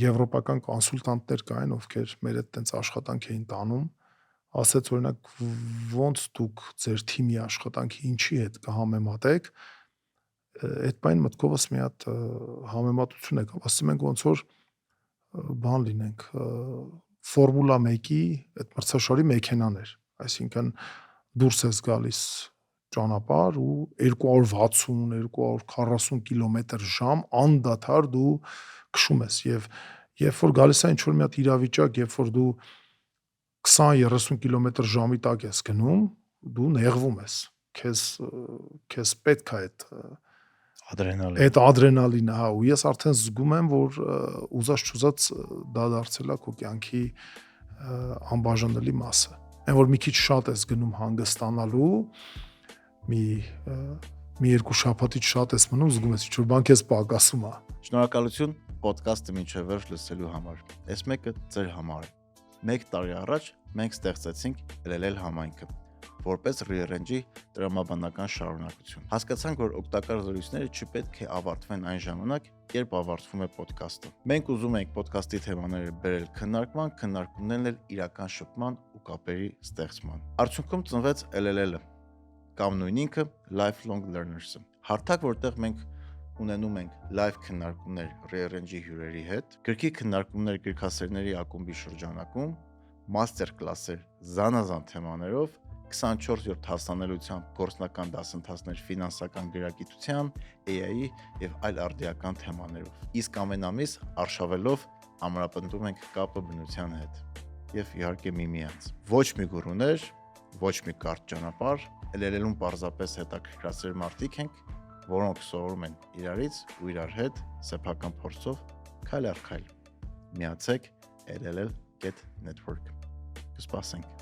եվրոպական կոնսուլտանտներ կային, ովքեր մեր հետ տենց աշխատանք էին տանում, ասեց օրինակ ոնց դուք ձեր թիմի աշխատանքի ինչի հետ կհամեմատեք, այդ բան մտքովս մի հատ համեմատություն եկավ, ասում ենք ոնց որ բան լինենք, Ֆորմուլա 1-ի այդ մրցաշարի մեքենաներ, այսինքն դուրս ես գալիս ճանապարհ ու 260-240 կմ/ժ անդադար դու քշում ես եւ երբ որ գալիս է ինչ որ մի հատ իրավիճակ, երբ որ դու 20-30 կմ/ժ-ի տակ ես գնում, դու նեղվում ես, քեզ պետք է այդ ադրենալինը, հա, ու ես արդեն զգում եմ, որ ուզած չուզած դա դարձել է քո կյանքի անբաժանելի մասը։ Այն որ մի քիչ շատ ես գնում հանգստանալու, մի երկու շաբաթից շատ ես մնում, զգում ես ինչ-որ բան քեզ պակասում է։ Շնորհակալություն ոդկասթը մինչև վերջ լսելու համար։ Այս մեկը ձեր համար է։ 1 տարի առաջ մենք ստեղծեցինք LLL համայնքը, որպես Rearrange-ի տրամաբանական շարունակություն։ Հասկացանք, որ օգտակար զրույցները չպետք է ավարտվեն այն ժամանակ, երբ ավարտվում է ոդկասթը։ Մենք ուզում ենք ոդկասթի թեմաները բերել քննարկման, քննարկումներն էլ իրական շփման ու կապերի ստեղծման։ Արդյունքում ծնվեց LLL-ը, կամ նույն ինքը Lifelong Learners-ը։ Հարթակ, որտեղ մենք ունենում ենք լայվ քննարկումներ Rearrange-ի հյուրերի հետ, գրքի քննարկումներ գրքասերների ակումբի շրջանակում, մաստեր կլասեր զանազան թեմաներով, 24/7 հասանելիությամբ գործնական դասընթացներ ֆինանսական գրագիտության, AI-ի եւ այլ արդիական թեմաներով։ Իսկ ամեն ամիս արշավելով ամրապնդում ենք կապը բնության հետ եւ իհարկե միմյանց։ Ոչ մի գուրուներ, ոչ մի կարճ ճանապարհ, LLL-ում պարզապես հետաքրքրասեր մարդիկ ենք, որոնք սովորում են իրարից ու իրար հետ սեփական փորձով քայլ առ քայլ։ Միացեք LLL.network։ Կսպասենք։